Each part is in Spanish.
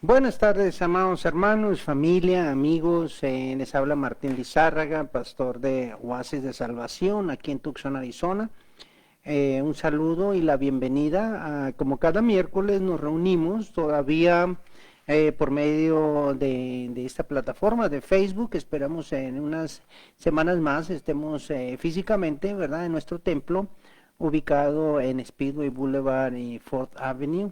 Buenas tardes, amados hermanos, familia, amigos. Les habla Martín Lizárraga, pastor de Oasis de Salvación, aquí en Tucson, Arizona. Un saludo y la bienvenida. Como cada miércoles nos reunimos todavía por medio de esta plataforma de Facebook. Esperamos en unas semanas más estemos físicamente, ¿verdad?, en nuestro templo, ubicado en Speedway Boulevard y Fourth Avenue.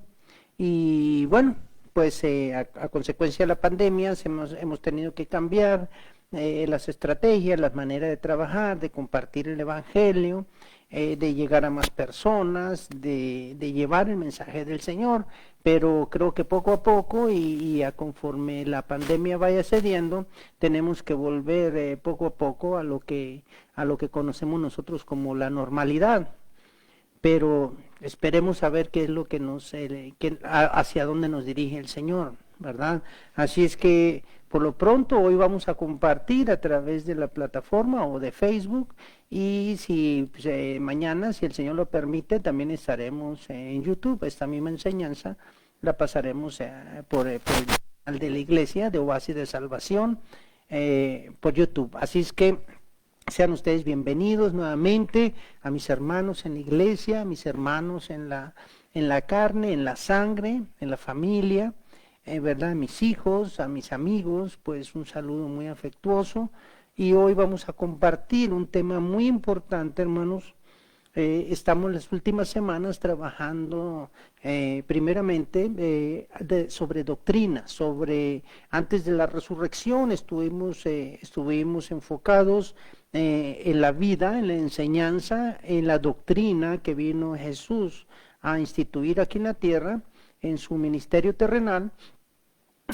Y bueno, pues a consecuencia de la pandemia hemos tenido que cambiar las estrategias, las maneras de trabajar, de compartir el Evangelio, de llegar a más personas, de llevar el mensaje del Señor, pero creo que poco a poco y a conforme la pandemia vaya cediendo, tenemos que volver poco a poco a lo que conocemos nosotros como la normalidad. Pero esperemos a ver qué es lo que hacia dónde nos dirige el Señor, ¿verdad? Así es que por lo pronto hoy vamos a compartir a través de la plataforma o de Facebook, y si pues, mañana, si el Señor lo permite, también estaremos en YouTube. Esta misma enseñanza la pasaremos por el canal de la iglesia de Oasis de Salvación por YouTube. Así es que sean ustedes bienvenidos nuevamente a mis hermanos en la iglesia, a mis hermanos en la carne, en la sangre, en la familia, ¿verdad? A mis hijos, a mis amigos, pues un saludo muy afectuoso. Y hoy vamos a compartir un tema muy importante, hermanos. Estamos las últimas semanas trabajando primeramente sobre doctrina, antes de la resurrección estuvimos enfocados en la vida, en la enseñanza, en la doctrina que vino Jesús a instituir aquí en la tierra, en su ministerio terrenal,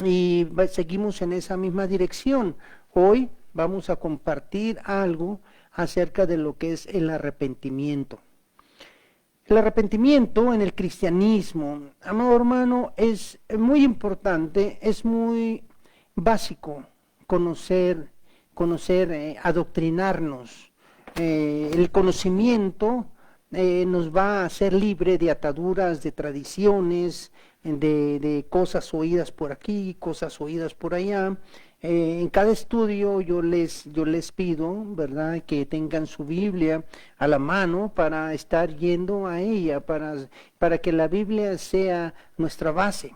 y seguimos en esa misma dirección. Hoy vamos a compartir algo acerca de lo que es el arrepentimiento. El arrepentimiento en el cristianismo, amado hermano, es muy importante, es muy básico conocer, adoctrinarnos. El conocimiento nos va a hacer libre de ataduras, de tradiciones, de cosas oídas por aquí, cosas oídas por allá. En cada estudio yo les pido, ¿verdad?, que tengan su Biblia a la mano para estar yendo a ella, para que la Biblia sea nuestra base,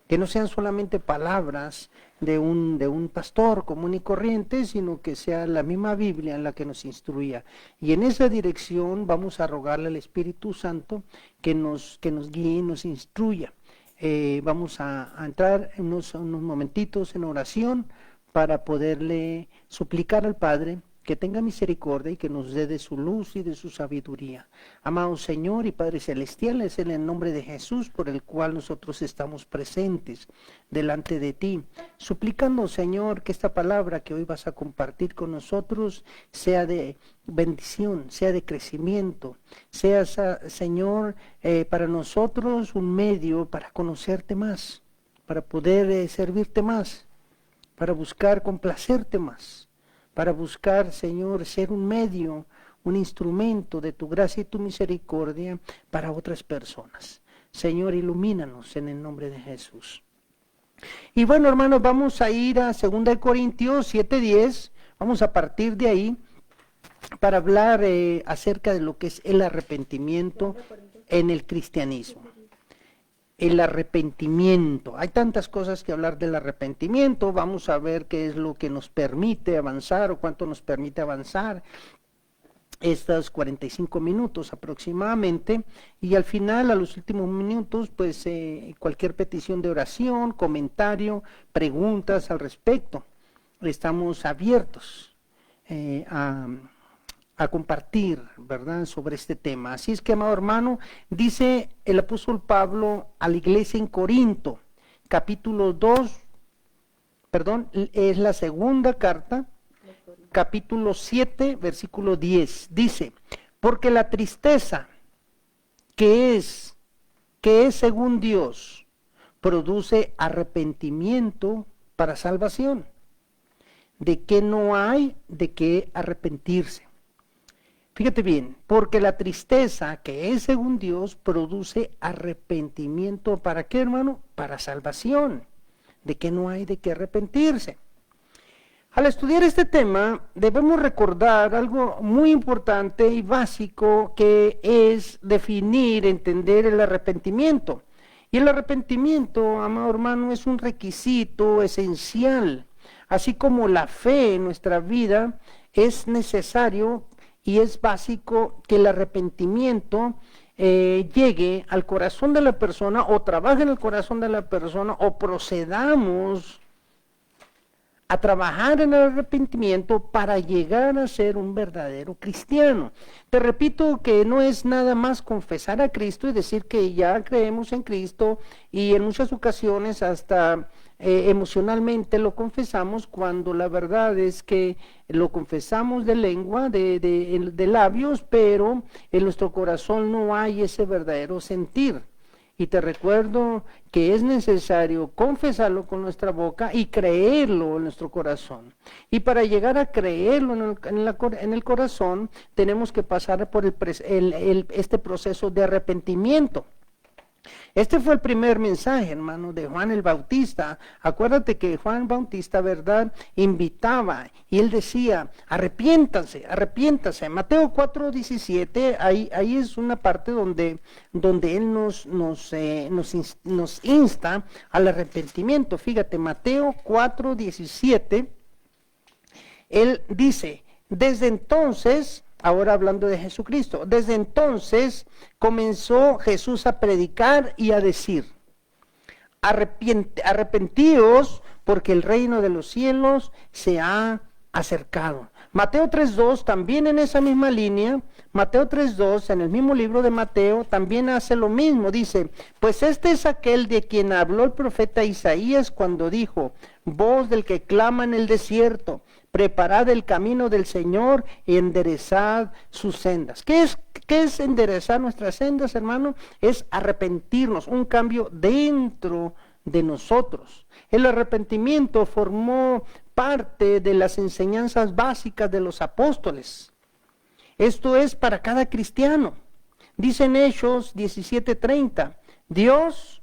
que no sean solamente palabras de un pastor común y corriente, sino que sea la misma Biblia en la que nos instruya. Y en esa dirección vamos a rogarle al Espíritu Santo que nos guíe y nos instruya. Vamos a entrar en unos momentitos en oración para poderle suplicar al Padre que tenga misericordia y que nos dé de su luz y de su sabiduría. Amado Señor y Padre Celestial, es en el nombre de Jesús por el cual nosotros estamos presentes delante de ti, suplicando, Señor, que esta palabra que hoy vas a compartir con nosotros sea de bendición, sea de crecimiento, sea, Señor, para nosotros un medio para conocerte más, para poder servirte más, para buscar complacerte más, para buscar, Señor, ser un medio, un instrumento de tu gracia y tu misericordia para otras personas. Señor, ilumínanos en el nombre de Jesús. Y bueno, hermanos, vamos a ir a 2 Corintios 7:10, vamos a partir de ahí para hablar acerca de lo que es el arrepentimiento en el cristianismo. El arrepentimiento. Hay tantas cosas que hablar del arrepentimiento. Vamos a ver qué es lo que nos permite avanzar o cuánto nos permite avanzar estos 45 minutos aproximadamente, y al final, a los últimos minutos, pues cualquier petición de oración, comentario, preguntas al respecto. Estamos abiertos a compartir, ¿verdad?, sobre este tema. Así es que, amado hermano, dice el apóstol Pablo a la iglesia en Corinto, capítulo 2, es la segunda carta, capítulo 7, versículo 10, dice: porque la tristeza que es según Dios, produce arrepentimiento para salvación, de que no hay de qué arrepentirse. Fíjate bien, porque la tristeza que es según Dios produce arrepentimiento. ¿Para qué, hermano? Para salvación. de que no hay de qué arrepentirse. Al estudiar este tema, debemos recordar algo muy importante y básico, que es definir, entender el arrepentimiento. Y el arrepentimiento, amado hermano, es un requisito esencial, así como la fe en nuestra vida es necesario y es básico que el arrepentimiento llegue al corazón de la persona, o trabaje en el corazón de la persona, o procedamos a trabajar en el arrepentimiento para llegar a ser un verdadero cristiano. Te repito que no es nada más confesar a Cristo y decir que ya creemos en Cristo, y en muchas ocasiones hasta emocionalmente lo confesamos, cuando la verdad es que lo confesamos de lengua, de labios, pero en nuestro corazón no hay ese verdadero sentir. Y te recuerdo que es necesario confesarlo con nuestra boca y creerlo en nuestro corazón. Y para llegar a creerlo en el corazón, tenemos que pasar por este proceso de arrepentimiento. Este fue el primer mensaje, hermano, de Juan el Bautista. Acuérdate que Juan Bautista, ¿verdad?, invitaba, y él decía: arrepiéntanse, arrepiéntanse. Mateo 4:17, ahí es una parte donde él nos insta al arrepentimiento. Fíjate, Mateo 4:17, él dice: desde entonces, ahora hablando de Jesucristo, desde entonces comenzó Jesús a predicar y a decir: arrepentíos, porque el reino de los cielos se ha acercado. Mateo 3:2, también en esa misma línea, Mateo 3:2, en el mismo libro de Mateo, también hace lo mismo. Dice: pues este es aquel de quien habló el profeta Isaías cuando dijo: voz del que clama en el desierto, preparad el camino del Señor y enderezad sus sendas. ¿Qué es enderezar nuestras sendas, hermano? Es arrepentirnos, un cambio dentro de nosotros. El arrepentimiento formó parte de las enseñanzas básicas de los apóstoles. Esto es para cada cristiano. Dice en Hechos 17:30, Dios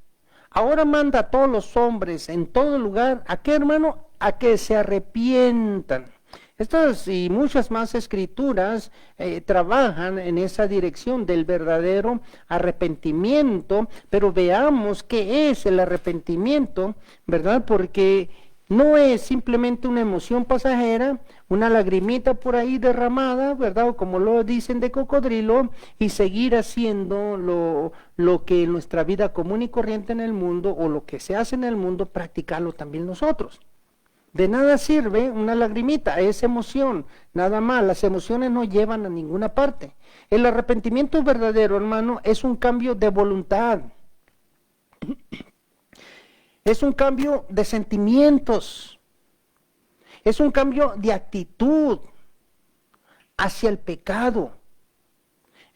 ahora manda a todos los hombres en todo lugar, ¿a qué, hermano? A que se arrepientan. Estas y muchas más escrituras trabajan en esa dirección del verdadero arrepentimiento, pero veamos qué es el arrepentimiento, ¿verdad? Porque no es simplemente una emoción pasajera, una lagrimita por ahí derramada, ¿verdad? O como lo dicen, de cocodrilo, y seguir haciendo lo que en nuestra vida común y corriente en el mundo, o lo que se hace en el mundo, practicarlo también nosotros. De nada sirve una lagrimita, es emoción, nada más. Las emociones no llevan a ninguna parte. El arrepentimiento verdadero, hermano, es un cambio de voluntad. Es un cambio de sentimientos. Es un cambio de actitud hacia el pecado.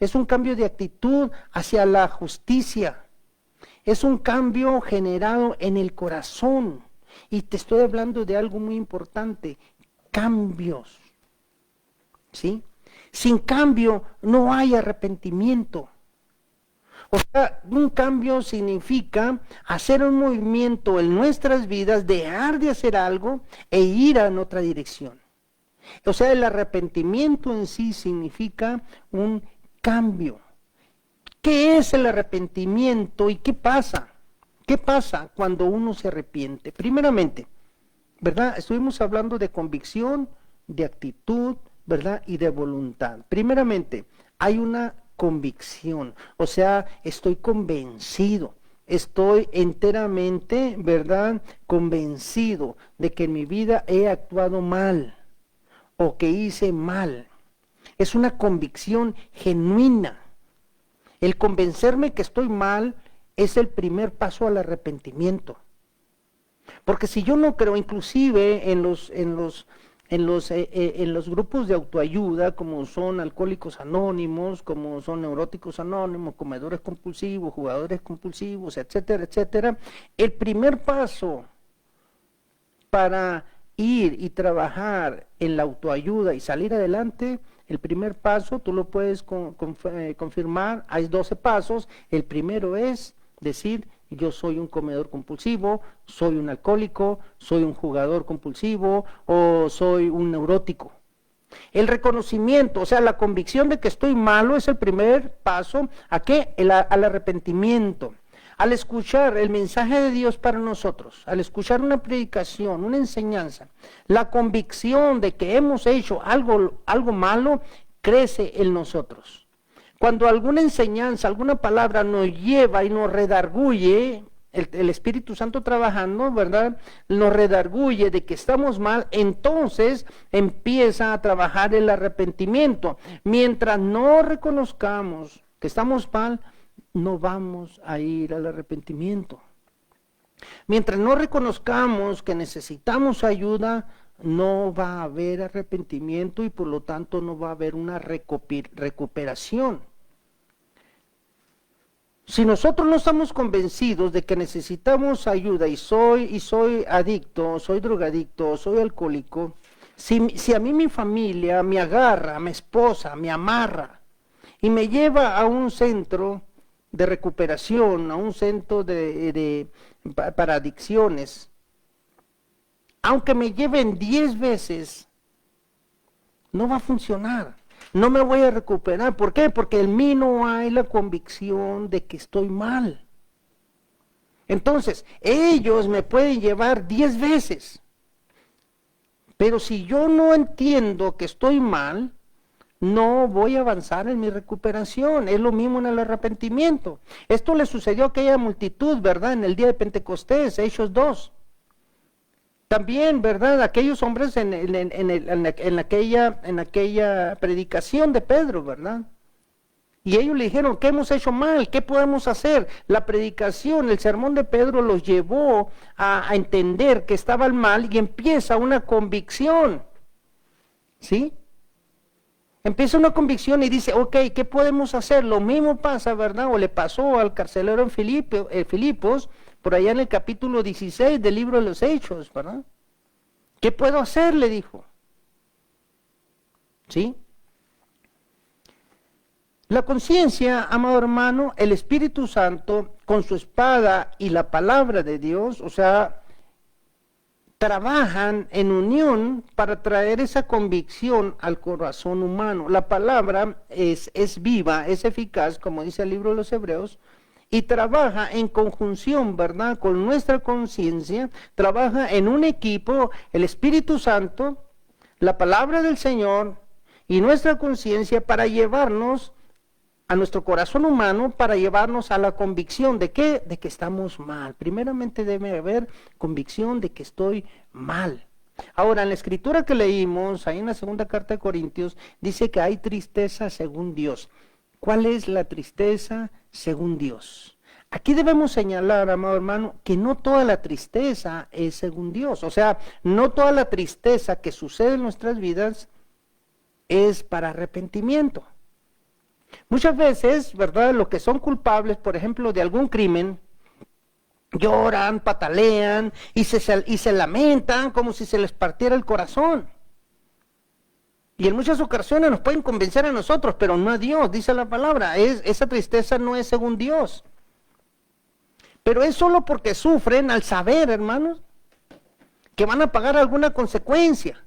Es un cambio de actitud hacia la justicia. Es un cambio generado en el corazón. Y te estoy hablando de algo muy importante: cambios. ¿Sí? Sin cambio no hay arrepentimiento. O sea, un cambio significa hacer un movimiento en nuestras vidas, dejar de hacer algo e ir en otra dirección. O sea, el arrepentimiento en sí significa un cambio. ¿Qué es el arrepentimiento y qué pasa? ¿Qué pasa cuando uno se arrepiente? Primeramente, ¿verdad? Estuvimos hablando de convicción, de actitud, ¿verdad? Y de voluntad. Primeramente, hay una convicción, o sea, estoy convencido, estoy enteramente, ¿verdad?, convencido de que en mi vida he actuado mal o que hice mal. Es una convicción genuina. El convencerme que estoy mal es el primer paso al arrepentimiento. Porque si yo no creo, inclusive en los grupos de autoayuda, como son Alcohólicos Anónimos, como son Neuróticos Anónimos, comedores compulsivos, jugadores compulsivos, etcétera, etcétera, el primer paso para ir y trabajar en la autoayuda y salir adelante, el primer paso, tú lo puedes confirmar, hay 12 pasos. El primero es decir: yo soy un comedor compulsivo, soy un alcohólico, soy un jugador compulsivo o soy un neurótico. El reconocimiento, o sea, la convicción de que estoy malo es el primer paso ¿a qué? Al arrepentimiento. Al escuchar el mensaje de Dios para nosotros, al escuchar una predicación, una enseñanza, la convicción de que hemos hecho algo malo crece en nosotros. Cuando alguna enseñanza, alguna palabra nos lleva y nos redarguye, el Espíritu Santo trabajando, ¿verdad? Nos redarguye de que estamos mal, entonces empieza a trabajar el arrepentimiento. Mientras no reconozcamos que estamos mal, no vamos a ir al arrepentimiento. Mientras no reconozcamos que necesitamos ayuda, no va a haber arrepentimiento y por lo tanto no va a haber una recuperación. Si nosotros no estamos convencidos de que necesitamos ayuda y soy adicto, soy drogadicto, soy alcohólico, si a mí mi familia me agarra, mi esposa me amarra y me lleva a un centro de recuperación, a un centro para adicciones, aunque me lleven 10 veces, no va a funcionar. No me voy a recuperar. ¿Por qué? Porque en mí no hay la convicción de que estoy mal. Entonces, ellos me pueden llevar 10 veces. Pero si yo no entiendo que estoy mal, no voy a avanzar en mi recuperación. Es lo mismo en el arrepentimiento. Esto le sucedió a aquella multitud, ¿verdad? En el día de Pentecostés, Hechos 2. También, ¿verdad? Aquellos hombres en aquella predicación de Pedro, ¿verdad? Y ellos le dijeron, ¿qué hemos hecho mal? ¿Qué podemos hacer? La predicación, el sermón de Pedro los llevó a entender que estaban mal y empieza una convicción, ¿sí? Empieza una convicción y dice, ok, ¿qué podemos hacer? Lo mismo pasa, ¿verdad? O le pasó al carcelero en Filipos, por allá en el capítulo 16 del libro de los Hechos, ¿verdad? ¿Qué puedo hacer? Le dijo. ¿Sí? La conciencia, amado hermano, el Espíritu Santo, con su espada y la palabra de Dios, o sea, trabajan en unión para traer esa convicción al corazón humano. La palabra es viva, es eficaz, como dice el libro de los Hebreos, y trabaja en conjunción, ¿verdad? Con nuestra conciencia, trabaja en un equipo, el Espíritu Santo, la palabra del Señor y nuestra conciencia para llevarnos a nuestro corazón humano, para llevarnos a la convicción de ¿qué? De que estamos mal. Primeramente debe haber convicción de que estoy mal. Ahora, en la escritura que leímos, ahí en la segunda carta de Corintios, dice que hay tristeza según Dios. ¿Cuál es la tristeza según Dios? Aquí debemos señalar, amado hermano, que no toda la tristeza es según Dios. O sea, no toda la tristeza que sucede en nuestras vidas es para arrepentimiento. Muchas veces, ¿verdad?, los que son culpables, por ejemplo, de algún crimen, lloran, patalean y se lamentan como si se les partiera el corazón. Y en muchas ocasiones nos pueden convencer a nosotros, pero no a Dios, dice la palabra. Esa tristeza no es según Dios. Pero es solo porque sufren al saber, hermanos, que van a pagar alguna consecuencia.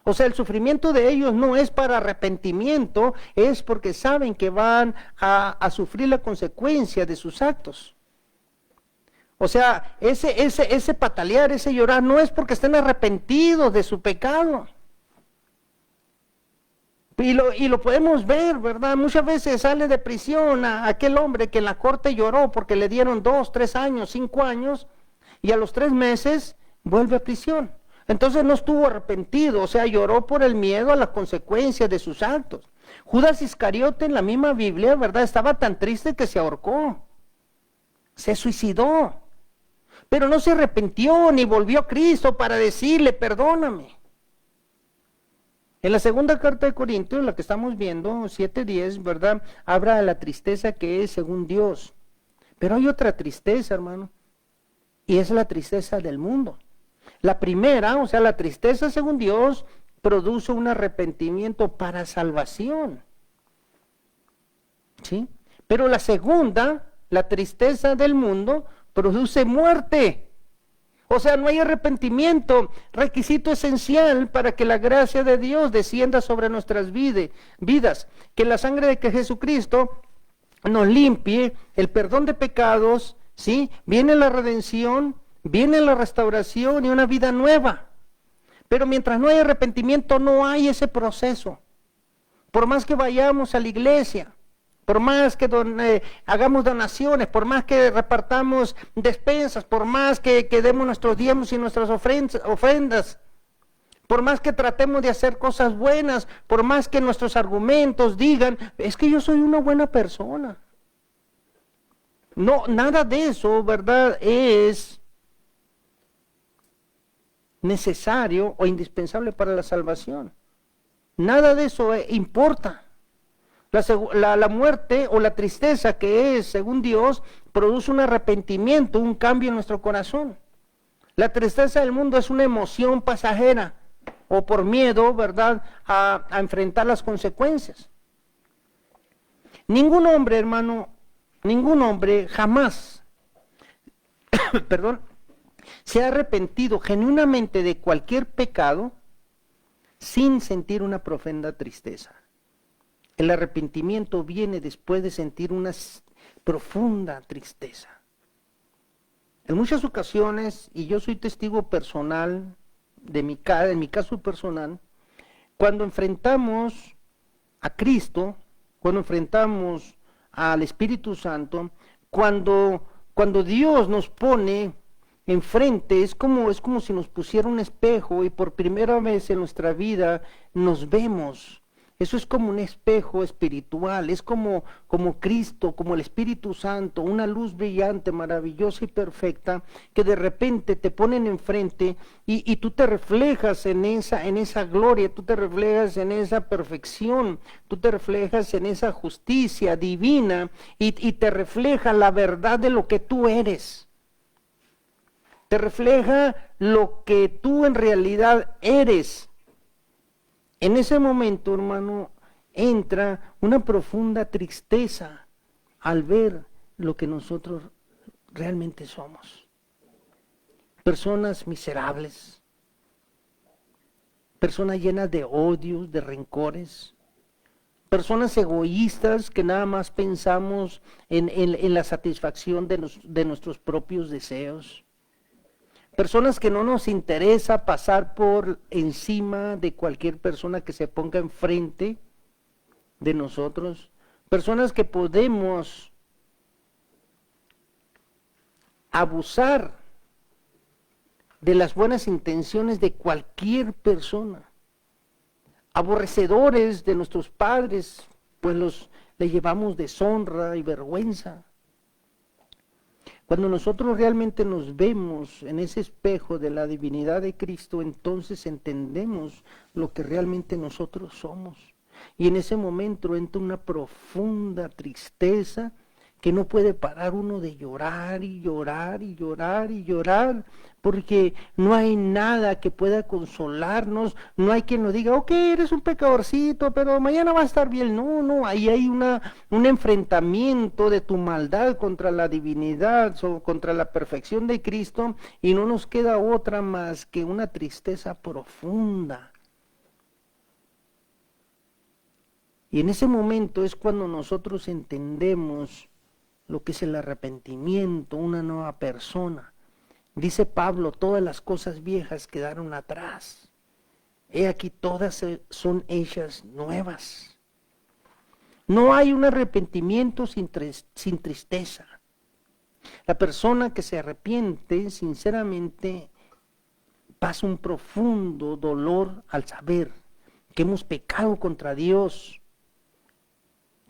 O sea, el sufrimiento de ellos no es para arrepentimiento, es porque saben que van a sufrir la consecuencia de sus actos. O sea, ese patalear, ese llorar, no es porque estén arrepentidos de su pecado. Y lo podemos ver, ¿verdad? Muchas veces sale de prisión a aquel hombre que en la corte lloró porque le dieron 2, 3 años, 5 años, y a los 3 meses vuelve a prisión. Entonces no estuvo arrepentido, o sea, lloró por el miedo a las consecuencias de sus actos. Judas Iscariote en la misma Biblia, ¿verdad? Estaba tan triste que se ahorcó, se suicidó, pero no se arrepintió ni volvió a Cristo para decirle, perdóname. En la segunda carta de Corintios, la que estamos viendo, 7:10, ¿verdad? Habla de la tristeza que es según Dios. Pero hay otra tristeza, hermano, y es la tristeza del mundo. La primera, o sea, la tristeza según Dios, produce un arrepentimiento para salvación. ¿Sí? Pero la segunda la tristeza del mundo produce muerte. O sea, no hay arrepentimiento, requisito esencial para que la gracia de Dios descienda sobre nuestras vidas. Que la sangre de que Jesucristo nos limpie, el perdón de pecados, ¿sí? Viene la redención, viene la restauración y una vida nueva. Pero mientras no hay arrepentimiento, no hay ese proceso. Por más que vayamos a la iglesia, por más que hagamos donaciones, por más que repartamos despensas, por más que demos nuestros diezmos y nuestras ofrendas, por más que tratemos de hacer cosas buenas, por más que nuestros argumentos digan, es que yo soy una buena persona. No, nada de eso, ¿verdad?, es necesario o indispensable para la salvación. Nada de eso importa. La muerte o la tristeza que es, según Dios, produce un arrepentimiento, un cambio en nuestro corazón. La tristeza del mundo es una emoción pasajera o por miedo, ¿verdad?, a enfrentar las consecuencias. Ningún hombre, hermano, ningún hombre jamás, perdón, se ha arrepentido genuinamente de cualquier pecado sin sentir una profunda tristeza. El arrepentimiento viene después de sentir una profunda tristeza. En muchas ocasiones, y yo soy testigo personal, en mi caso personal, cuando enfrentamos a Cristo, cuando enfrentamos al Espíritu Santo, cuando Dios nos pone enfrente, es como si nos pusiera un espejo y por primera vez en nuestra vida nos vemos. Eso es como un espejo espiritual, es como Cristo, como el Espíritu Santo, una luz brillante, maravillosa y perfecta, que de repente te ponen enfrente y tú te reflejas en esa gloria, tú te reflejas en esa perfección, tú te reflejas en esa justicia divina y te refleja la verdad de lo que tú eres. Te refleja lo que tú en realidad eres. En ese momento, hermano, entra una profunda tristeza al ver lo que nosotros realmente somos. Personas miserables, personas llenas de odios, de rencores, personas egoístas que nada más pensamos en la satisfacción de nuestros propios deseos. Personas que no nos interesa pasar por encima de cualquier persona que se ponga enfrente de nosotros. Personas que podemos abusar de las buenas intenciones de cualquier persona. Aborrecedores de nuestros padres, pues le llevamos deshonra y vergüenza. Cuando nosotros realmente nos vemos en ese espejo de la divinidad de Cristo, entonces entendemos lo que realmente nosotros somos. Y en ese momento entra una profunda tristeza que no puede parar uno de llorar y llorar y llorar y llorar, porque no hay nada que pueda consolarnos, no hay quien nos diga, ok, eres un pecadorcito, pero mañana va a estar bien. No, ahí hay un enfrentamiento de tu maldad contra la divinidad, contra la perfección de Cristo, y no nos queda otra más que una tristeza profunda. Y en ese momento es cuando nosotros entendemos lo que es el arrepentimiento, una nueva persona. Dice Pablo, todas las cosas viejas quedaron atrás. He aquí todas son hechas nuevas. No hay un arrepentimiento sin tristeza. La persona que se arrepiente, sinceramente, pasa un profundo dolor al saber que hemos pecado contra Dios,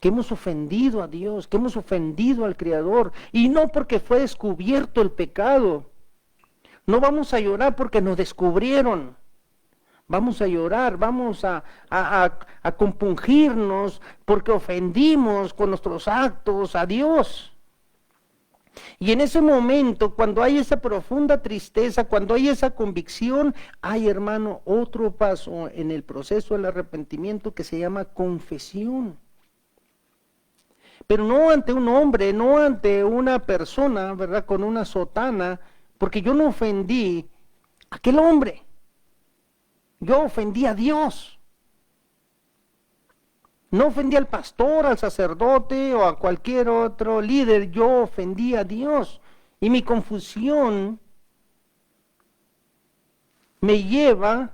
que hemos ofendido a Dios, que hemos ofendido al Creador, y no porque fue descubierto el pecado. No vamos a llorar porque nos descubrieron. Vamos a llorar, vamos a compungirnos porque ofendimos con nuestros actos a Dios. Y en ese momento, cuando hay esa profunda tristeza, cuando hay esa convicción, hay, hermano, otro paso en el proceso del arrepentimiento que se llama confesión. pero no ante un hombre, no ante una persona, ¿verdad? Con una sotana, porque yo no ofendí a aquel hombre, yo ofendí a Dios. No ofendí al pastor, al sacerdote o a cualquier otro líder, yo ofendí a Dios. Y mi confusión me lleva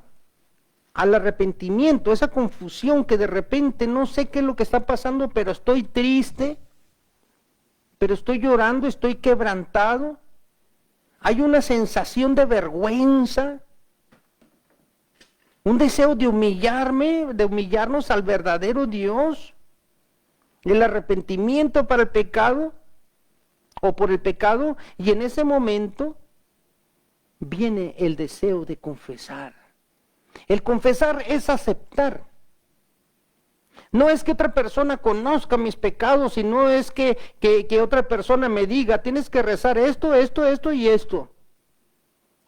al arrepentimiento, esa confusión que de repente no sé qué es lo que está pasando, pero estoy triste, pero estoy llorando, estoy quebrantado. Hay una sensación de vergüenza, un deseo de humillarme, de humillarnos al verdadero Dios, el arrepentimiento para el pecado o por el pecado, y en ese momento viene el deseo de confesar. El confesar es aceptar. No es que otra persona conozca mis pecados, sino es que otra persona me diga, tienes que rezar esto, esto, esto y esto.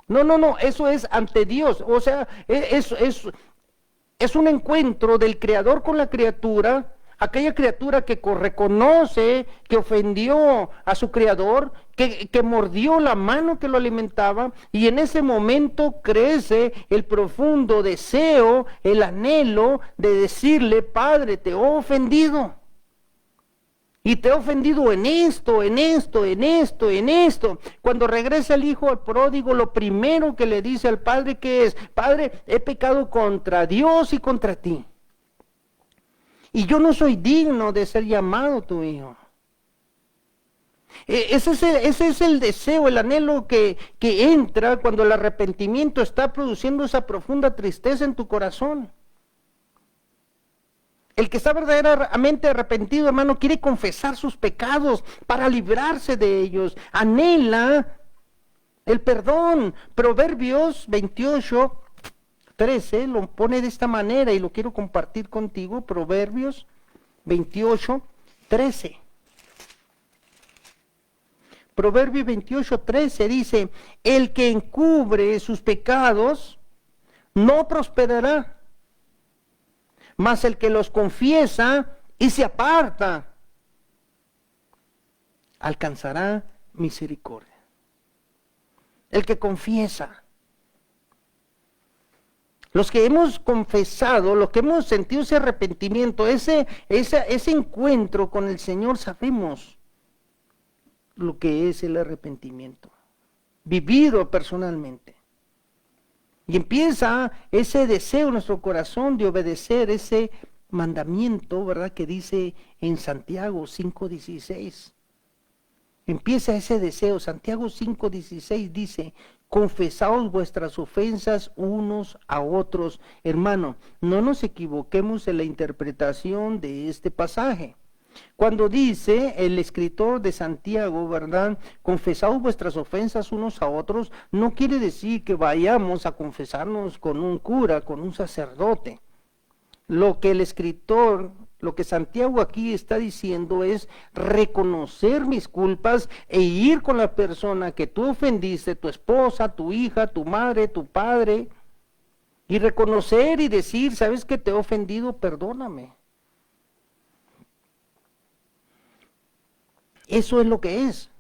No, eso es ante Dios. O sea, es un encuentro del Creador con la criatura, aquella criatura que reconoce que ofendió a su Creador, que mordió la mano que lo alimentaba, y en ese momento crece el profundo deseo, el anhelo de decirle, Padre, te he ofendido. Y te he ofendido en esto, en esto, en esto, en esto. Cuando regresa el hijo al pródigo, lo primero que le dice al padre que es, Padre, he pecado contra Dios y contra ti. Y yo no soy digno de ser llamado tu hijo. Ese es el deseo, el anhelo que entra cuando el arrepentimiento está produciendo esa profunda tristeza en tu corazón. El que está verdaderamente arrepentido, hermano, quiere confesar sus pecados para librarse de ellos. Anhela el perdón. Proverbios 28, 13 lo pone de esta manera y lo quiero compartir contigo. Proverbios 28, 13. Proverbios 28, 13 dice, el que encubre sus pecados no prosperará, mas el que los confiesa y se aparta alcanzará misericordia. El que confiesa. Los que hemos confesado, los que hemos sentido ese arrepentimiento, ese encuentro con el Señor, sabemos lo que es el arrepentimiento, vivido personalmente. Y empieza ese deseo en nuestro corazón de obedecer ese mandamiento, ¿verdad? Que dice en Santiago 5:16. Empieza ese deseo. Santiago 5:16 dice, confesaos vuestras ofensas unos a otros. Hermano, no nos equivoquemos en la interpretación de este pasaje. Cuando dice el escritor de Santiago, ¿verdad? Confesaos vuestras ofensas unos a otros, no quiere decir que vayamos a confesarnos con un cura, con un sacerdote. Lo que el escritor, lo que Santiago aquí está diciendo es reconocer mis culpas e ir con la persona que tú ofendiste, tu esposa, tu hija, tu madre, tu padre, y reconocer y decir, ¿sabes que te he ofendido? Perdóname. Eso es lo que es.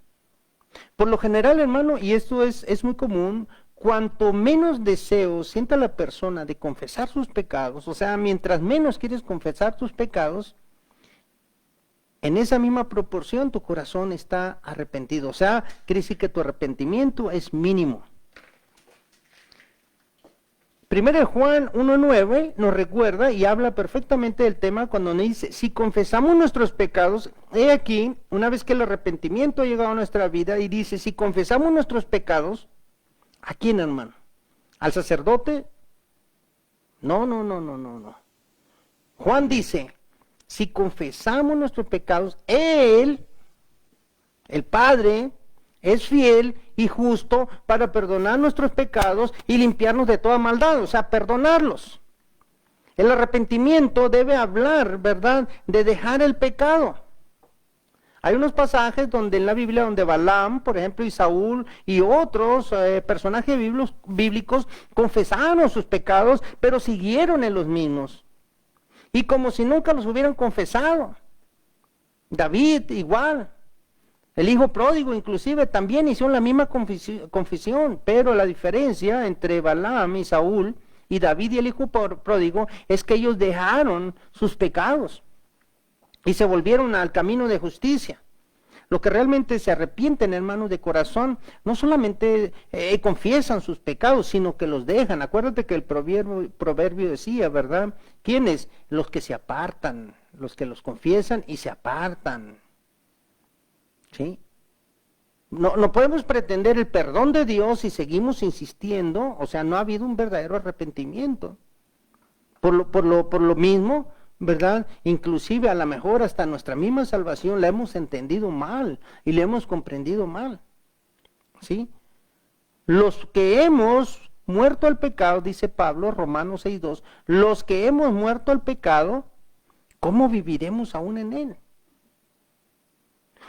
Por lo general, hermano, y esto es muy común, cuanto menos deseo sienta la persona de confesar sus pecados, o sea, mientras menos quieres confesar tus pecados, en esa misma proporción tu corazón está arrepentido. O sea, quiere decir que tu arrepentimiento es mínimo. 1 Juan 1:9 nos recuerda y habla perfectamente del tema cuando nos dice, si confesamos nuestros pecados, he aquí, una vez que el arrepentimiento ha llegado a nuestra vida, y dice, si confesamos nuestros pecados, ¿a quién, hermano? ¿Al sacerdote? No. Juan dice, si confesamos nuestros pecados, Él, el Padre, es fiel y justo para perdonar nuestros pecados y limpiarnos de toda maldad, o sea, perdonarlos. El arrepentimiento debe hablar, ¿verdad?, de dejar el pecado. Hay unos pasajes donde en la Biblia, donde Balaam, por ejemplo, y Saúl y otros personajes bíblicos confesaron sus pecados, pero siguieron en los mismos. Y como si nunca los hubieran confesado. David igual. El hijo pródigo inclusive también hicieron la misma confesión, pero la diferencia entre Balaam y Saúl y David y el hijo pródigo es que ellos dejaron sus pecados y se volvieron al camino de justicia. Los que realmente se arrepienten, hermanos, de corazón, no solamente confiesan sus pecados, sino que los dejan. Acuérdate que el proverbio decía, ¿verdad? ¿Quiénes? Los que se apartan, los que los confiesan y se apartan. ¿Sí? No podemos pretender el perdón de Dios si seguimos insistiendo, o sea, no ha habido un verdadero arrepentimiento. Por lo mismo, ¿verdad? Inclusive a lo mejor hasta nuestra misma salvación la hemos entendido mal y la hemos comprendido mal. ¿Sí? Los que hemos muerto al pecado, dice Pablo, Romanos 6:2, los que hemos muerto al pecado, ¿cómo viviremos aún en él?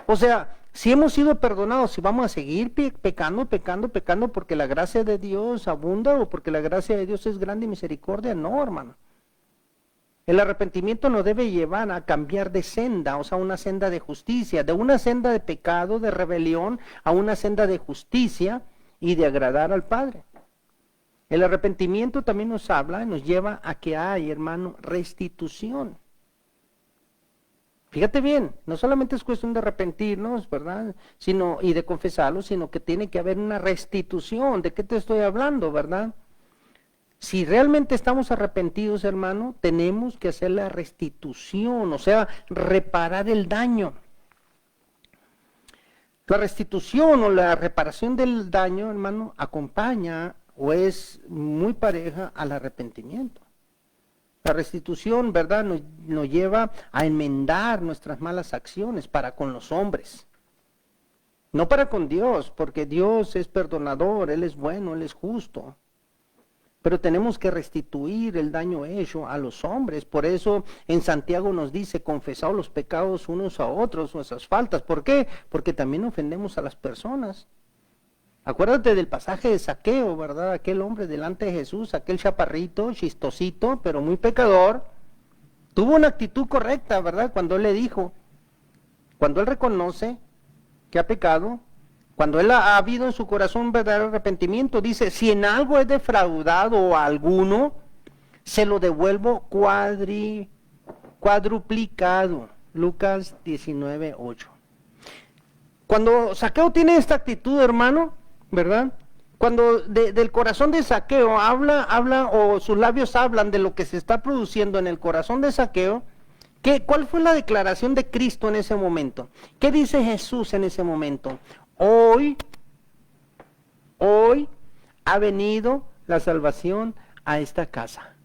O sea, si hemos sido perdonados, si vamos a seguir pecando porque la gracia de Dios abunda o porque la gracia de Dios es grande y misericordia, no, hermano. El arrepentimiento nos debe llevar a cambiar de senda, o sea, una senda de justicia, de una senda de pecado, de rebelión, a una senda de justicia y de agradar al Padre. El arrepentimiento también nos habla y nos lleva a que hay, hermano, restitución. Fíjate bien, no solamente es cuestión de arrepentirnos, ¿verdad? Y de confesarlo, sino que tiene que haber una restitución. ¿De qué te estoy hablando, verdad? Si realmente estamos arrepentidos, hermano, tenemos que hacer la restitución, o sea, reparar el daño. La restitución o la reparación del daño, hermano, acompaña o es muy pareja al arrepentimiento. La restitución, ¿verdad?, nos lleva a enmendar nuestras malas acciones para con los hombres. No para con Dios, porque Dios es perdonador, Él es bueno, Él es justo. Pero tenemos que restituir el daño hecho a los hombres. Por eso en Santiago nos dice, confesad los pecados unos a otros, nuestras faltas. ¿Por qué? Porque también ofendemos a las personas. Acuérdate del pasaje de Zaqueo, ¿verdad? Aquel hombre delante de Jesús, aquel chaparrito, chistosito, pero muy pecador. Tuvo una actitud correcta, ¿verdad? Cuando él le dijo, cuando él reconoce que ha pecado, cuando él ha habido en su corazón un verdadero arrepentimiento, dice, si en algo he defraudado a alguno, se lo devuelvo cuadruplicado. Lucas 19:8. Cuando Zaqueo tiene esta actitud, hermano, ¿verdad? Cuando del corazón de Zaqueo habla o sus labios hablan de lo que se está produciendo en el corazón de Zaqueo, ¿cuál fue la declaración de Cristo en ese momento? ¿Qué dice Jesús en ese momento? Hoy ha venido la salvación a esta casa.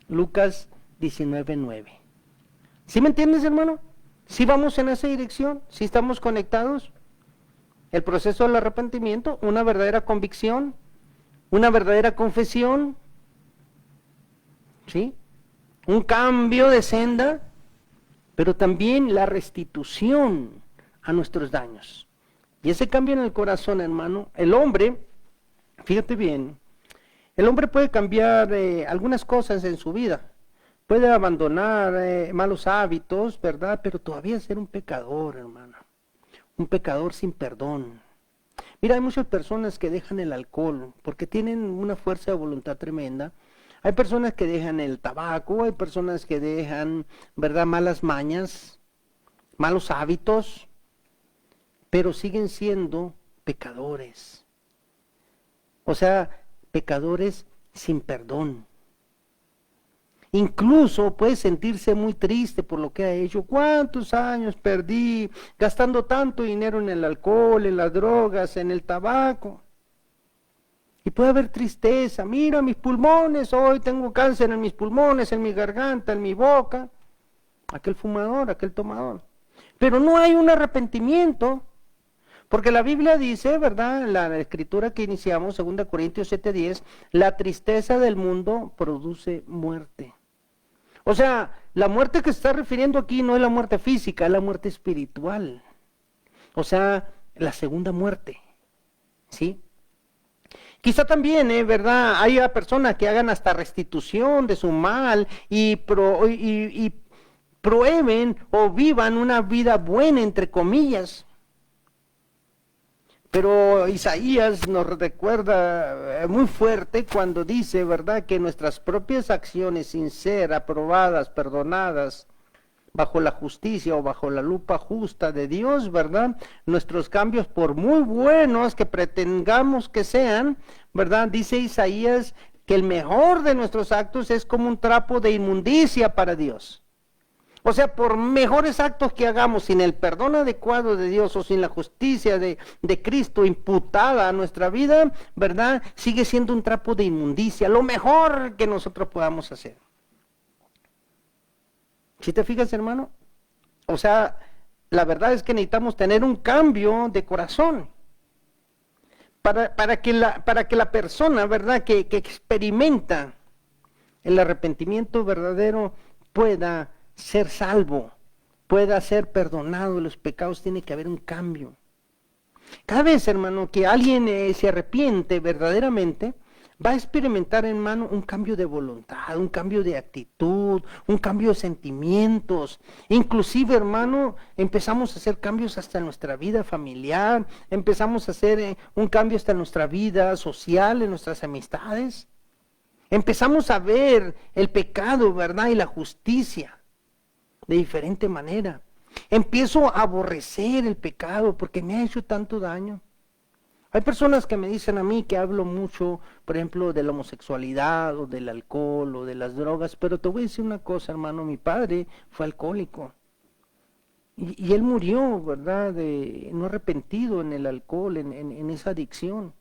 Lucas 19:9. ¿Sí me entiendes, hermano? ¿Sí vamos en esa dirección? ¿Sí estamos conectados? El proceso del arrepentimiento, una verdadera convicción, una verdadera confesión, ¿sí? Un cambio de senda, pero también la restitución a nuestros daños. Y ese cambio en el corazón, hermano, el hombre, fíjate bien, el hombre puede cambiar algunas cosas en su vida, puede abandonar malos hábitos, ¿verdad? Pero todavía ser un pecador, hermano, un pecador sin perdón. Mira, hay muchas personas que dejan el alcohol porque tienen una fuerza de voluntad tremenda. Hay personas que dejan el tabaco, hay personas que dejan, ¿verdad?, malas mañas, malos hábitos, pero siguen siendo pecadores. O sea, pecadores sin perdón. Incluso puede sentirse muy triste por lo que ha hecho. ¿Cuántos años perdí gastando tanto dinero en el alcohol, en las drogas, en el tabaco? Y puede haber tristeza. Mira mis pulmones, hoy tengo cáncer en mis pulmones, en mi garganta, en mi boca. Aquel fumador, aquel tomador. Pero no hay un arrepentimiento. Porque la Biblia dice, ¿verdad?, en la escritura que iniciamos, 2 Corintios 7:10, la tristeza del mundo produce muerte. O sea, la muerte que se está refiriendo aquí no es la muerte física, es la muerte espiritual. O sea, la segunda muerte, ¿sí? Quizá también, ¿verdad?, haya personas que hagan hasta restitución de su mal y prueben o vivan una vida buena, entre comillas. Pero Isaías nos recuerda muy fuerte cuando dice, ¿verdad?, que nuestras propias acciones sin ser aprobadas, perdonadas, bajo la justicia o bajo la lupa justa de Dios, ¿verdad?, nuestros cambios, por muy buenos que pretendamos que sean, ¿verdad?, dice Isaías que el mejor de nuestros actos es como un trapo de inmundicia para Dios. O sea, por mejores actos que hagamos, sin el perdón adecuado de Dios o sin la justicia de Cristo imputada a nuestra vida, ¿verdad?, sigue siendo un trapo de inmundicia, lo mejor que nosotros podamos hacer. ¿Sí te fijas, hermano? O sea, la verdad es que necesitamos tener un cambio de corazón para que la persona, ¿verdad?, que experimenta el arrepentimiento verdadero pueda ser salvo, pueda ser perdonado de los pecados. Tiene que haber un cambio. Cada vez, hermano, que alguien se arrepiente verdaderamente, va a experimentar, hermano, un cambio de voluntad, un cambio de actitud, un cambio de sentimientos. Inclusive, hermano, empezamos a hacer cambios hasta en nuestra vida familiar, empezamos a hacer un cambio hasta en nuestra vida social, en nuestras amistades. Empezamos a ver el pecado, ¿verdad?, y la justicia de diferente manera. Empiezo a aborrecer el pecado porque me ha hecho tanto daño. Hay personas que me dicen a mí que hablo mucho, por ejemplo, de la homosexualidad o del alcohol o de las drogas, pero te voy a decir una cosa, hermano, mi padre fue alcohólico y él murió, ¿verdad?, no arrepentido en el alcohol, en esa adicción.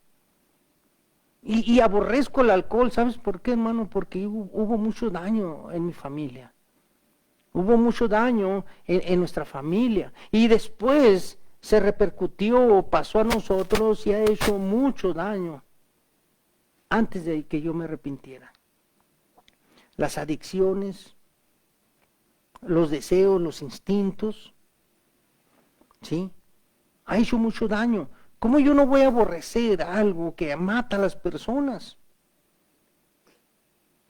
Y aborrezco el alcohol, ¿sabes por qué, hermano? Porque hubo mucho daño en mi familia. Hubo mucho daño en nuestra familia y después se repercutió, pasó a nosotros y ha hecho mucho daño antes de que yo me arrepintiera. Las adicciones, los deseos, los instintos, ¿sí?, ha hecho mucho daño. ¿Cómo yo no voy a aborrecer algo que mata a las personas?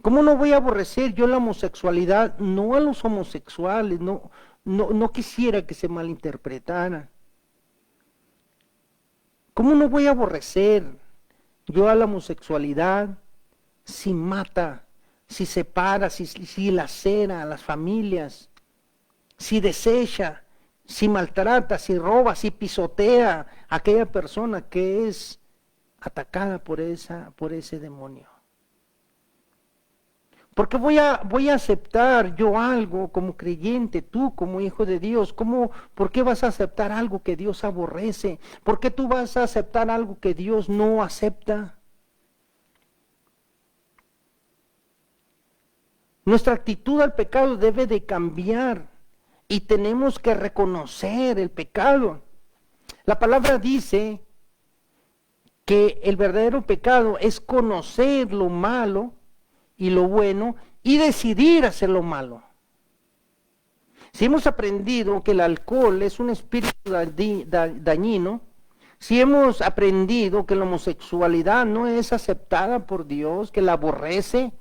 ¿Cómo no voy a aborrecer yo la homosexualidad? No a los homosexuales, no quisiera que se malinterpretara. ¿Cómo no voy a aborrecer yo a la homosexualidad si mata, si separa, si lacera a las familias, si desecha, si maltrata, si roba, si pisotea a aquella persona que es atacada por ese demonio? ¿Por qué voy a aceptar yo algo como creyente, tú como hijo de Dios? ¿Por qué vas a aceptar algo que Dios aborrece? ¿Por qué tú vas a aceptar algo que Dios no acepta? Nuestra actitud al pecado debe de cambiar y tenemos que reconocer el pecado. La palabra dice que el verdadero pecado es conocer lo malo y lo bueno, y decidir hacer lo malo. Si hemos aprendido que el alcohol es un espíritu dañino, si hemos aprendido que la homosexualidad no es aceptada por Dios, que la aborrece,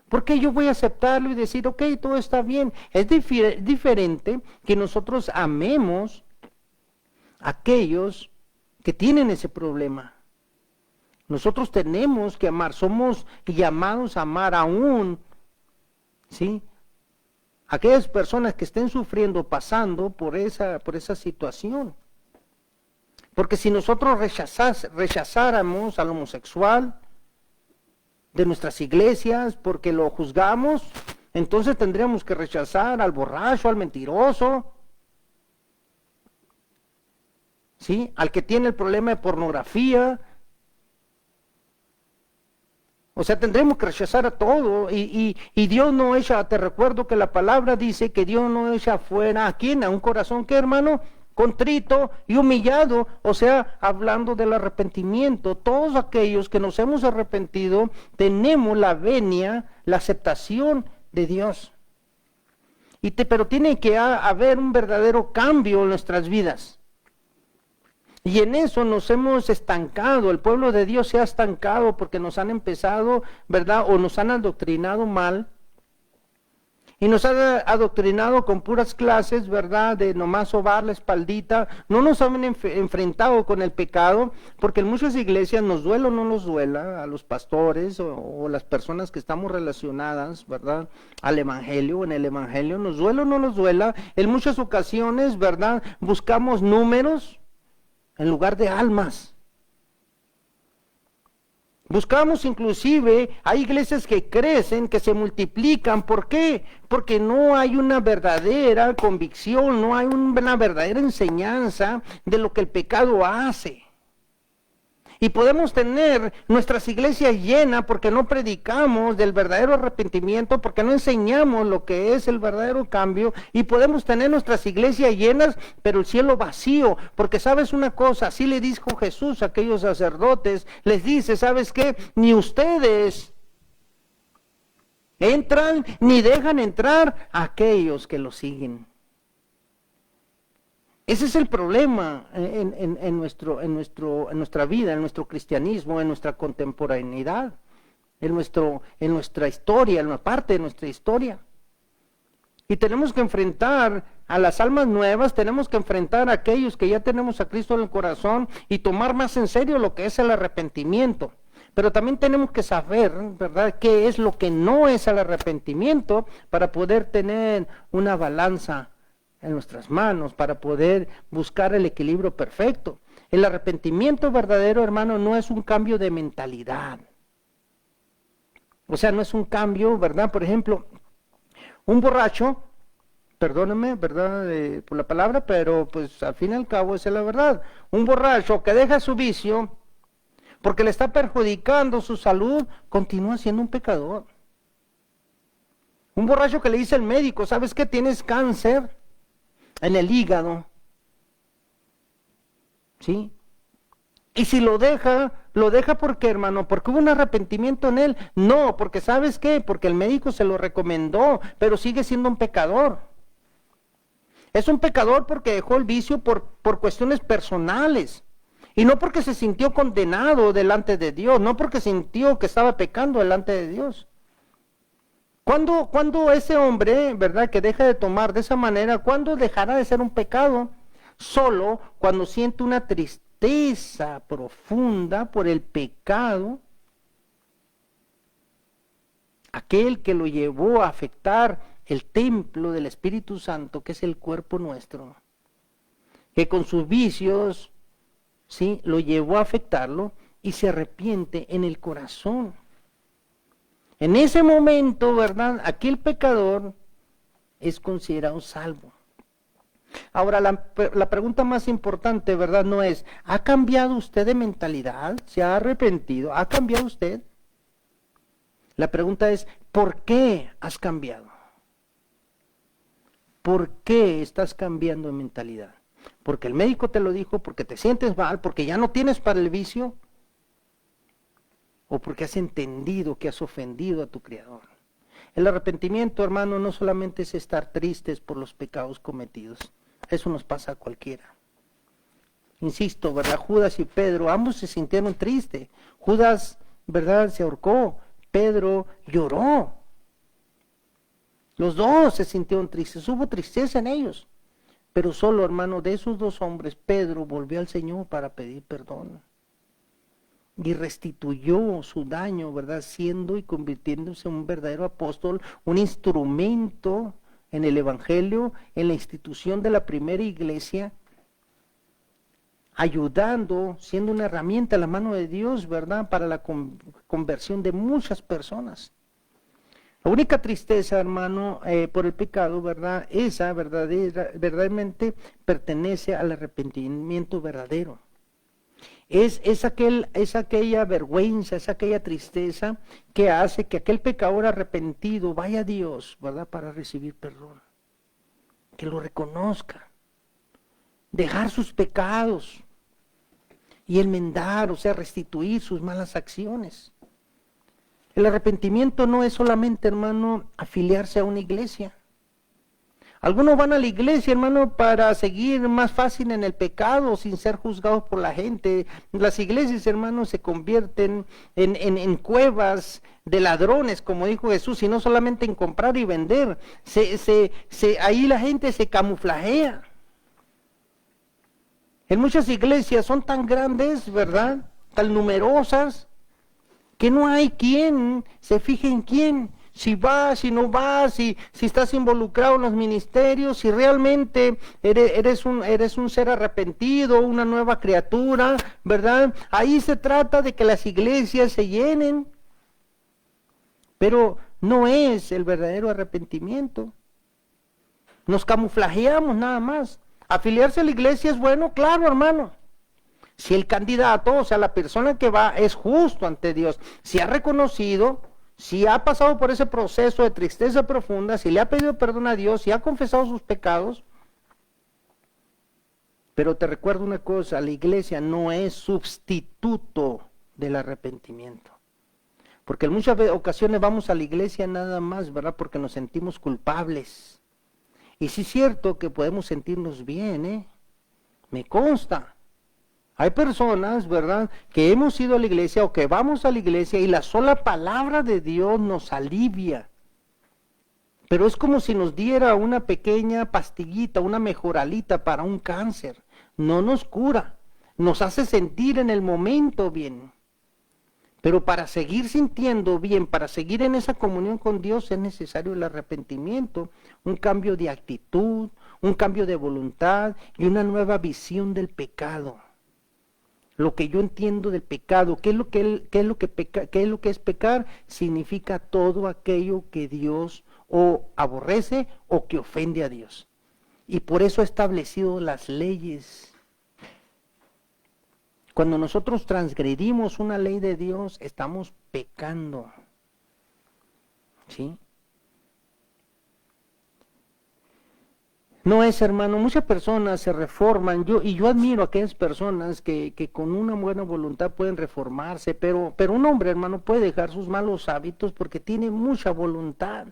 ¿por qué yo voy a aceptarlo y decir, ok, todo está bien? Es diferente que nosotros amemos a aquellos que tienen ese problema. Nosotros tenemos que amar, somos llamados a amar aún, ¿sí?, aquellas personas que estén sufriendo, pasando por esa situación. Porque si nosotros rechazáramos al homosexual de nuestras iglesias porque lo juzgamos, entonces tendríamos que rechazar al borracho, al mentiroso, ¿sí?, al que tiene el problema de pornografía. O sea, tendremos que rechazar a todo y Dios no echa, te recuerdo que la palabra dice que Dios no echa fuera a quién, a un corazón que, hermano, contrito y humillado. O sea, hablando del arrepentimiento, todos aquellos que nos hemos arrepentido tenemos la venia, la aceptación de Dios. Pero tiene que haber un verdadero cambio en nuestras vidas. Y en eso nos hemos estancado, el pueblo de Dios se ha estancado porque nos han empezado, ¿verdad?, o nos han adoctrinado mal. Y nos ha adoctrinado con puras clases, ¿verdad? De nomás sobar la espaldita. No nos han enfrentado con el pecado, porque en muchas iglesias, nos duela o no nos duela, a los pastores o las personas que estamos relacionadas, ¿verdad? Al evangelio, en el evangelio, nos duela o no nos duela. En muchas ocasiones, ¿verdad? Buscamos números en lugar de almas. Buscamos inclusive, hay iglesias que crecen, que se multiplican. ¿Por qué? Porque no hay una verdadera convicción, no hay una verdadera enseñanza de lo que el pecado hace. Y podemos tener nuestras iglesias llenas porque no predicamos del verdadero arrepentimiento, porque no enseñamos lo que es el verdadero cambio. Y podemos tener nuestras iglesias llenas, pero el cielo vacío. Porque sabes una cosa, así le dijo Jesús a aquellos sacerdotes, les dice, ¿sabes qué? Ni ustedes entran ni dejan entrar a aquellos que lo siguen. Ese es el problema en nuestra vida, en nuestro cristianismo, en nuestra contemporaneidad, en nuestra historia, en una parte de nuestra historia. Y tenemos que enfrentar a las almas nuevas, tenemos que enfrentar a aquellos que ya tenemos a Cristo en el corazón y tomar más en serio lo que es el arrepentimiento. Pero también tenemos que saber, ¿verdad?, qué es lo que no es el arrepentimiento para poder tener una balanza en nuestras manos, para poder buscar el equilibrio perfecto. El arrepentimiento verdadero, hermano, no es un cambio de mentalidad. O sea, no es un cambio, ¿verdad? Por ejemplo, un borracho, perdóname, ¿verdad?, por la palabra, pero pues al fin y al cabo esa es la verdad. Un borracho que deja su vicio porque le está perjudicando su salud, continúa siendo un pecador. Un borracho que le dice al médico, ¿sabes qué? Tienes cáncer en el hígado, ¿sí? Y si lo deja ¿por qué, hermano? ¿Porque hubo un arrepentimiento en él? No, porque ¿sabes qué? Porque el médico se lo recomendó, pero sigue siendo un pecador. Es un pecador porque dejó el vicio por cuestiones personales, y no porque se sintió condenado delante de Dios, no porque sintió que estaba pecando delante de Dios. ¿Cuándo ese hombre, verdad, que deja de tomar de esa manera, cuándo dejará de ser un pecado? Solo cuando siente una tristeza profunda por el pecado, aquel que lo llevó a afectar el templo del Espíritu Santo, que es el cuerpo nuestro, que con sus vicios, ¿sí?, lo llevó a afectarlo y se arrepiente en el corazón. En ese momento, ¿verdad?, aquel pecador es considerado salvo. Ahora, la pregunta más importante, ¿verdad?, no es, ¿ha cambiado usted de mentalidad? ¿Se ha arrepentido? ¿Ha cambiado usted? La pregunta es, ¿por qué has cambiado? ¿Por qué estás cambiando de mentalidad? ¿Porque el médico te lo dijo? ¿Porque te sientes mal? ¿Porque ya no tienes para el vicio? ¿O porque has entendido que has ofendido a tu Creador? El arrepentimiento, hermano, no solamente es estar tristes por los pecados cometidos. Eso nos pasa a cualquiera. Insisto, ¿verdad? Judas y Pedro, ambos se sintieron tristes. Judas, ¿verdad?, se ahorcó. Pedro lloró. Los dos se sintieron tristes. Hubo tristeza en ellos. Pero solo, hermano, de esos dos hombres, Pedro volvió al Señor para pedir perdón. Y restituyó su daño, ¿verdad?, siendo y convirtiéndose en un verdadero apóstol, un instrumento en el Evangelio, en la institución de la primera iglesia, ayudando, siendo una herramienta a la mano de Dios, ¿verdad?, para la conversión de muchas personas. La única tristeza, hermano, por el pecado, ¿verdad?, esa verdaderamente pertenece al arrepentimiento verdadero. Es aquella vergüenza, es aquella tristeza que hace que aquel pecador arrepentido vaya a Dios, ¿verdad?, para recibir perdón. Que lo reconozca. Dejar sus pecados y enmendar, o sea, restituir sus malas acciones. El arrepentimiento no es solamente, hermano, afiliarse a una iglesia. Algunos van a la iglesia, hermano, para seguir más fácil en el pecado, sin ser juzgados por la gente. Las iglesias, hermano, se convierten en cuevas de ladrones, como dijo Jesús, y no solamente en comprar y vender. Ahí la gente se camuflajea. En muchas iglesias son tan grandes, ¿verdad?, tan numerosas, que no hay quien se fije en quién, si vas, si no vas, si estás involucrado en los ministerios, si realmente eres un ser arrepentido, una nueva criatura, ¿verdad? Ahí se trata de que las iglesias se llenen, pero no es el verdadero arrepentimiento. Nos camuflajeamos nada más. Afiliarse a la iglesia es bueno, claro, hermano. Si el candidato, o sea, la persona que va, es justo ante Dios, si ha reconocido, si ha pasado por ese proceso de tristeza profunda, si le ha pedido perdón a Dios, si ha confesado sus pecados. Pero te recuerdo una cosa, la iglesia no es sustituto del arrepentimiento. Porque en muchas ocasiones vamos a la iglesia nada más, ¿verdad? Porque nos sentimos culpables. Y sí es cierto que podemos sentirnos bien, ¿eh? Me consta. Hay personas, ¿verdad?, que hemos ido a la iglesia o que vamos a la iglesia y la sola palabra de Dios nos alivia. Pero es como si nos diera una pequeña pastillita, una mejoralita para un cáncer. No nos cura, nos hace sentir en el momento bien. Pero para seguir sintiendo bien, para seguir en esa comunión con Dios, es necesario el arrepentimiento, un cambio de actitud, un cambio de voluntad y una nueva visión del pecado. Lo que yo entiendo del pecado, ¿qué es lo que es pecar? Significa todo aquello que Dios o aborrece o que ofende a Dios. Y por eso ha establecido las leyes. Cuando nosotros transgredimos una ley de Dios, estamos pecando. ¿Sí? No es, hermano, muchas personas se reforman, yo admiro a aquellas personas que con una buena voluntad pueden reformarse, pero un hombre, hermano, puede dejar sus malos hábitos porque tiene mucha voluntad.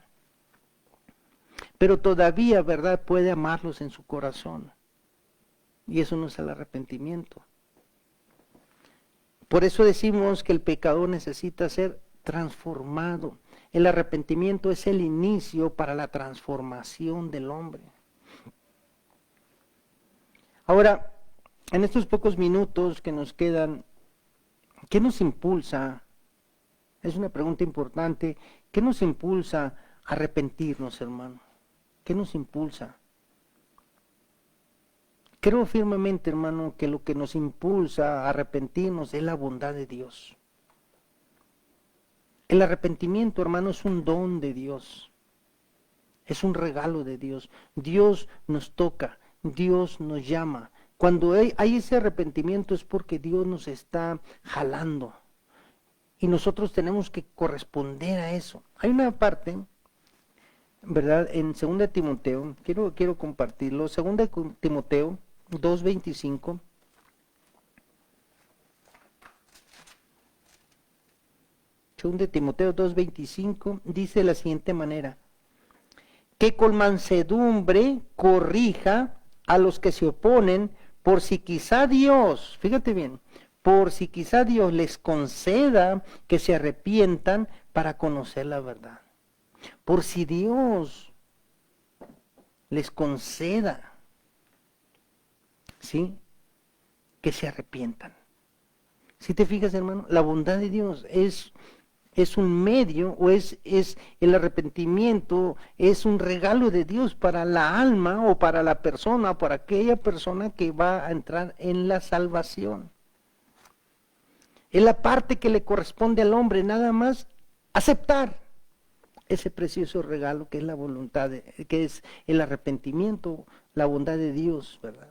Pero todavía, ¿verdad?, puede amarlos en su corazón. Y eso no es el arrepentimiento. Por eso decimos que el pecador necesita ser transformado. El arrepentimiento es el inicio para la transformación del hombre. Ahora, en estos pocos minutos que nos quedan, ¿qué nos impulsa? Es una pregunta importante. ¿Qué nos impulsa a arrepentirnos, hermano? ¿Qué nos impulsa? Creo firmemente, hermano, que lo que nos impulsa a arrepentirnos es la bondad de Dios. El arrepentimiento, hermano, es un don de Dios. Es un regalo de Dios. Dios nos toca. Dios nos llama. Cuando hay ese arrepentimiento es porque Dios nos está jalando. Y nosotros tenemos que corresponder a eso. Hay una parte, ¿verdad?, en 2 Timoteo, quiero compartirlo. 2 Timoteo 2:25. De Timoteo 2:25 dice de la siguiente manera: que con mansedumbre corrija a los que se oponen, por si quizá Dios, fíjate bien, por si quizá Dios les conceda que se arrepientan para conocer la verdad. Por si Dios les conceda, ¿sí?, que se arrepientan. Si te fijas, hermano, la bondad de Dios es un medio, o es el arrepentimiento, es un regalo de Dios para la alma o para la persona, para aquella persona que va a entrar en la salvación. Es la parte que le corresponde al hombre, nada más aceptar ese precioso regalo que es la voluntad, que es el arrepentimiento, la bondad de Dios, ¿verdad?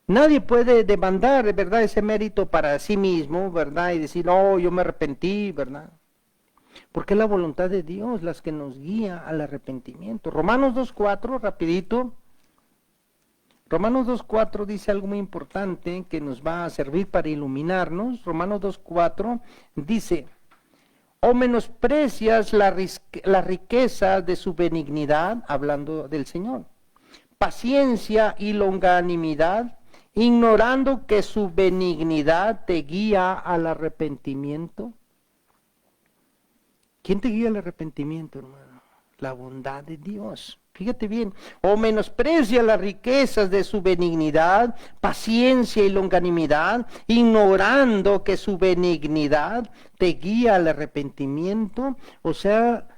Nadie puede demandar, ¿verdad?, ese mérito para sí mismo, ¿verdad?, y decir, oh, yo me arrepentí, ¿verdad? Porque es la voluntad de Dios las que nos guía al arrepentimiento. Romanos 2:4, rapidito. Romanos 2:4 dice algo muy importante que nos va a servir para iluminarnos. Romanos 2:4 dice: ¿O menosprecias la riqueza de su benignidad, hablando del Señor? Paciencia y longanimidad, ignorando que su benignidad te guía al arrepentimiento. ¿Quién te guía al arrepentimiento, hermano? La bondad de Dios. Fíjate bien. O menosprecia las riquezas de su benignidad, paciencia y longanimidad, ignorando que su benignidad te guía al arrepentimiento. O sea,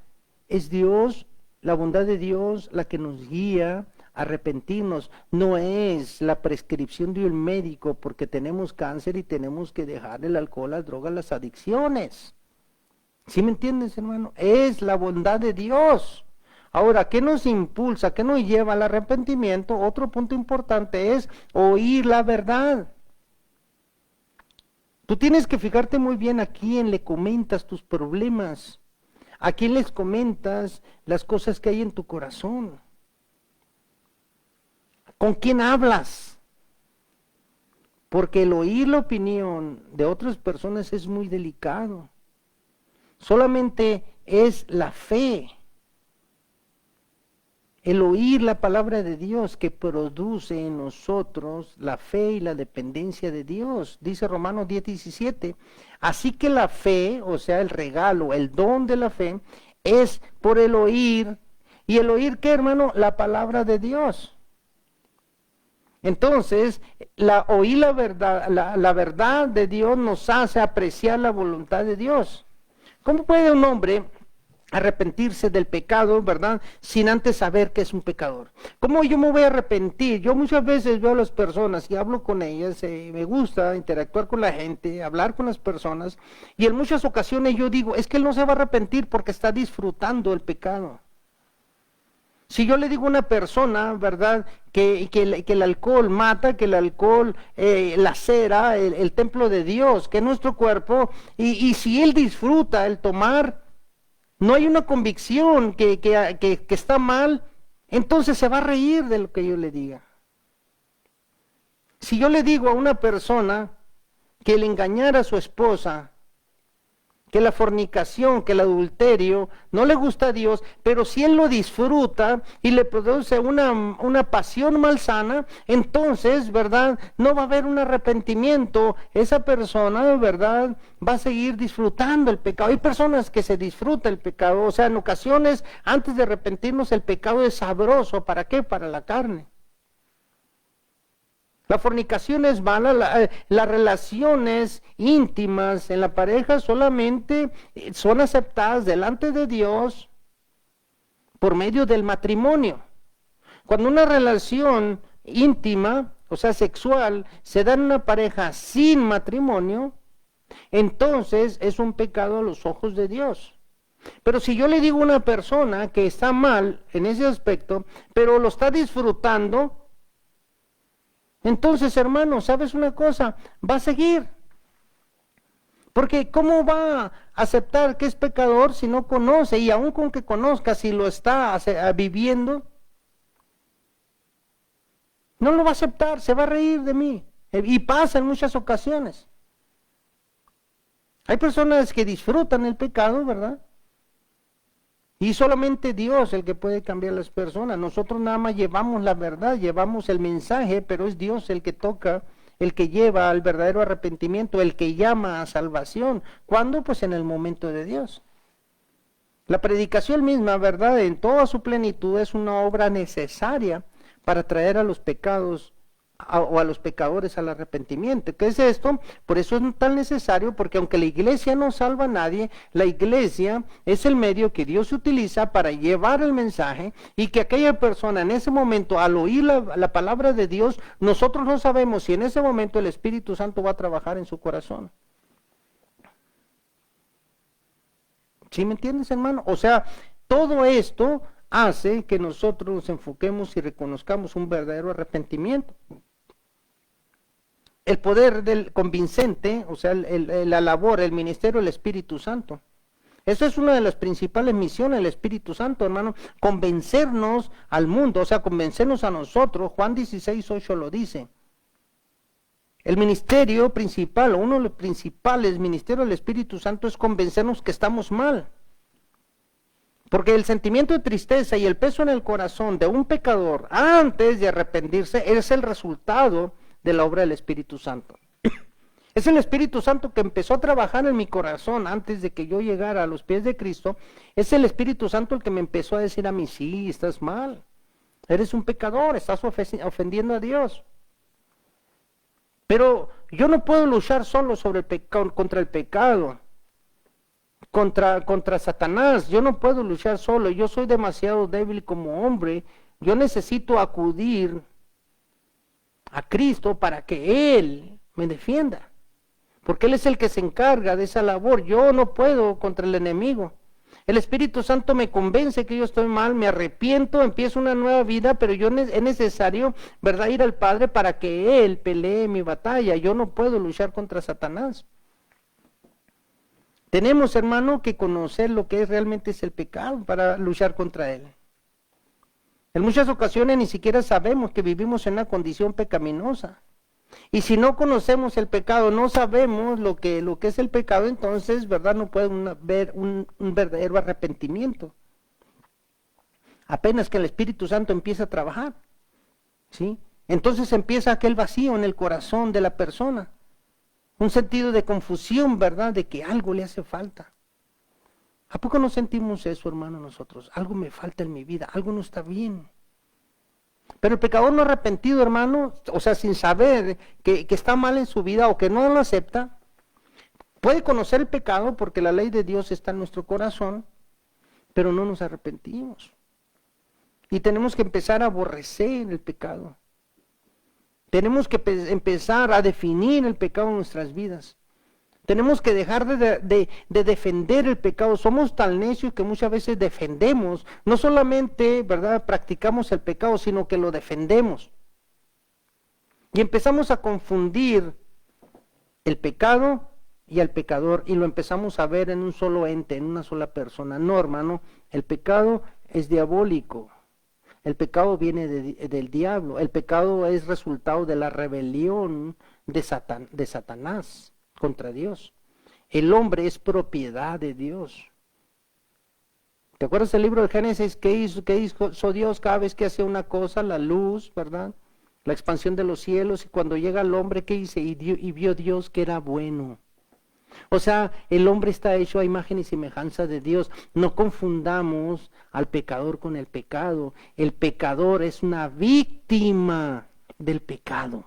es Dios, la bondad de Dios, la que nos guía a arrepentirnos. No es la prescripción de un médico porque tenemos cáncer y tenemos que dejar el alcohol, las drogas, las adicciones. ¿Sí me entiendes, hermano? Es la bondad de Dios. Ahora, ¿qué nos impulsa? ¿Qué nos lleva al arrepentimiento? Otro punto importante es oír la verdad. Tú tienes que fijarte muy bien a quién le comentas tus problemas, a quién les comentas las cosas que hay en tu corazón, con quién hablas. Porque el oír la opinión de otras personas es muy delicado. Solamente es la fe, el oír la palabra de Dios que produce en nosotros la fe y la dependencia de Dios. Dice Romanos 10:17. Así que la fe, o sea, el regalo, el don de la fe, es por el oír. ¿Y el oír qué, hermano? La palabra de Dios. Entonces, oír la verdad de Dios nos hace apreciar la voluntad de Dios. ¿Cómo puede un hombre arrepentirse del pecado, verdad, sin antes saber que es un pecador? ¿Cómo yo me voy a arrepentir? Yo muchas veces veo a las personas y hablo con ellas, me gusta interactuar con la gente, hablar con las personas, y en muchas ocasiones yo digo, es que él no se va a arrepentir porque está disfrutando el pecado. Si yo le digo a una persona, ¿verdad?, que el alcohol mata, que el alcohol lacera el templo de Dios, que es nuestro cuerpo, y si él disfruta el tomar, no hay una convicción que está mal, entonces se va a reír de lo que yo le diga. Si yo le digo a una persona que el engañar a su esposa, que la fornicación, que el adulterio, no le gusta a Dios, pero si él lo disfruta y le produce una pasión malsana, entonces, ¿verdad?, no va a haber un arrepentimiento. Esa persona, ¿verdad?, va a seguir disfrutando el pecado. Hay personas que se disfruta el pecado, o sea, en ocasiones, antes de arrepentirnos, el pecado es sabroso. ¿Para qué? Para la carne. La fornicación es mala, las relaciones íntimas en la pareja solamente son aceptadas delante de Dios por medio del matrimonio. Cuando una relación íntima, o sea, sexual, se da en una pareja sin matrimonio, entonces es un pecado a los ojos de Dios. Pero si yo le digo a una persona que está mal en ese aspecto, pero lo está disfrutando, entonces, hermano, ¿sabes una cosa? Va a seguir. Porque ¿cómo va a aceptar que es pecador si no conoce? Y aun con que conozca, si lo está viviendo, no lo va a aceptar, se va a reír de mí. Y pasa en muchas ocasiones. Hay personas que disfrutan el pecado, ¿verdad? Y solamente Dios el que puede cambiar a las personas. Nosotros nada más llevamos la verdad, llevamos el mensaje, pero es Dios el que toca, el que lleva al verdadero arrepentimiento, el que llama a salvación. ¿Cuándo? Pues en el momento de Dios. La predicación misma, ¿verdad?, en toda su plenitud es una obra necesaria para traer a los pecados o a los pecadores al arrepentimiento. ¿Qué es esto? Por eso es tan necesario, porque aunque la iglesia no salva a nadie, la iglesia es el medio que Dios utiliza para llevar el mensaje, y que aquella persona en ese momento, al oír la palabra de Dios, nosotros no sabemos si en ese momento el Espíritu Santo va a trabajar en su corazón. ¿Sí me entiendes, hermano? O sea, todo esto hace que nosotros nos enfoquemos y reconozcamos un verdadero arrepentimiento. El poder del convincente, o sea, la labor, el ministerio del Espíritu Santo. Esa es una de las principales misiones del Espíritu Santo, hermano, convencernos al mundo, o sea, convencernos a nosotros. Juan 16:8 lo dice. El ministerio principal, uno de los principales ministerios del Espíritu Santo es convencernos que estamos mal. Porque el sentimiento de tristeza y el peso en el corazón de un pecador antes de arrepentirse es el resultado de la obra del Espíritu Santo. Es el Espíritu Santo que empezó a trabajar en mi corazón antes de que yo llegara a los pies de Cristo. Es el Espíritu Santo el que me empezó a decir a mí, sí, estás mal. Eres un pecador, estás ofendiendo a Dios. Pero yo no puedo luchar solo contra el pecado, contra Satanás. Yo no puedo luchar solo, yo soy demasiado débil como hombre. Yo necesito acudir a Cristo para que Él me defienda. Porque Él es el que se encarga de esa labor. Yo no puedo contra el enemigo. El Espíritu Santo me convence que yo estoy mal, me arrepiento, empiezo una nueva vida, pero es necesario, ¿verdad?, ir al Padre para que Él pelee mi batalla. Yo no puedo luchar contra Satanás. Tenemos, hermano, que conocer lo que realmente es el pecado para luchar contra él. En muchas ocasiones ni siquiera sabemos que vivimos en una condición pecaminosa. Y si no conocemos el pecado, no sabemos lo que es el pecado, entonces, ¿verdad?, no puede haber un verdadero arrepentimiento. Apenas que el Espíritu Santo empieza a trabajar, ¿sí? Entonces empieza aquel vacío en el corazón de la persona. Un sentido de confusión, ¿verdad?, de que algo le hace falta. ¿A poco no sentimos eso, hermano, nosotros? Algo me falta en mi vida, algo no está bien. Pero el pecador no arrepentido, hermano, o sea, sin saber que está mal en su vida o que no lo acepta, puede conocer el pecado porque la ley de Dios está en nuestro corazón, pero no nos arrepentimos. Y tenemos que empezar a aborrecer el pecado. Tenemos que empezar a definir el pecado en nuestras vidas. Tenemos que dejar de defender el pecado. Somos tan necios que muchas veces defendemos, no solamente, ¿verdad?, practicamos el pecado, sino que lo defendemos. Y empezamos a confundir el pecado y al pecador, y lo empezamos a ver en un solo ente, en una sola persona. No, hermano, el pecado es diabólico. El pecado viene del diablo. El pecado es resultado de la rebelión de Satanás contra Dios. El hombre es propiedad de Dios. ¿Te acuerdas del libro de Génesis? ¿Qué hizo Dios cada vez que hacía una cosa? La luz, ¿verdad? La expansión de los cielos. Y cuando llega el hombre, ¿qué dice? Y vio Dios que era bueno. O sea, el hombre está hecho a imagen y semejanza de Dios. No confundamos al pecador con el pecado. El pecador es una víctima del pecado.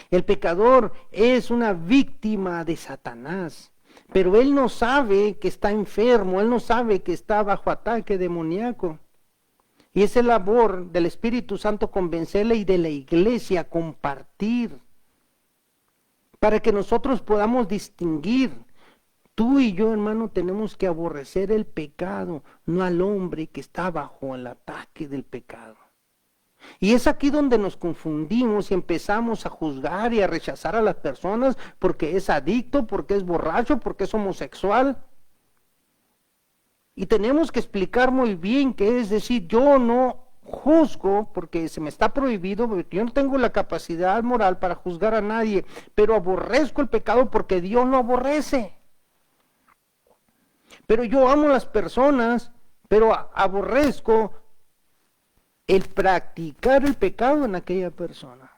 El pecador es una víctima de Satanás, pero él no sabe que está enfermo, él no sabe que está bajo ataque demoníaco. Y es la labor del Espíritu Santo convencerle y de la iglesia compartir, para que nosotros podamos distinguir. Tú y yo, hermano, tenemos que aborrecer el pecado, no al hombre que está bajo el ataque del pecado. Y es aquí donde nos confundimos y empezamos a juzgar y a rechazar a las personas porque es adicto, porque es borracho, porque es homosexual. Y tenemos que explicar muy bien que es decir, yo no juzgo porque se me está prohibido, porque yo no tengo la capacidad moral para juzgar a nadie, pero aborrezco el pecado porque Dios lo aborrece. Pero yo amo a las personas, pero aborrezco el practicar el pecado en aquella persona.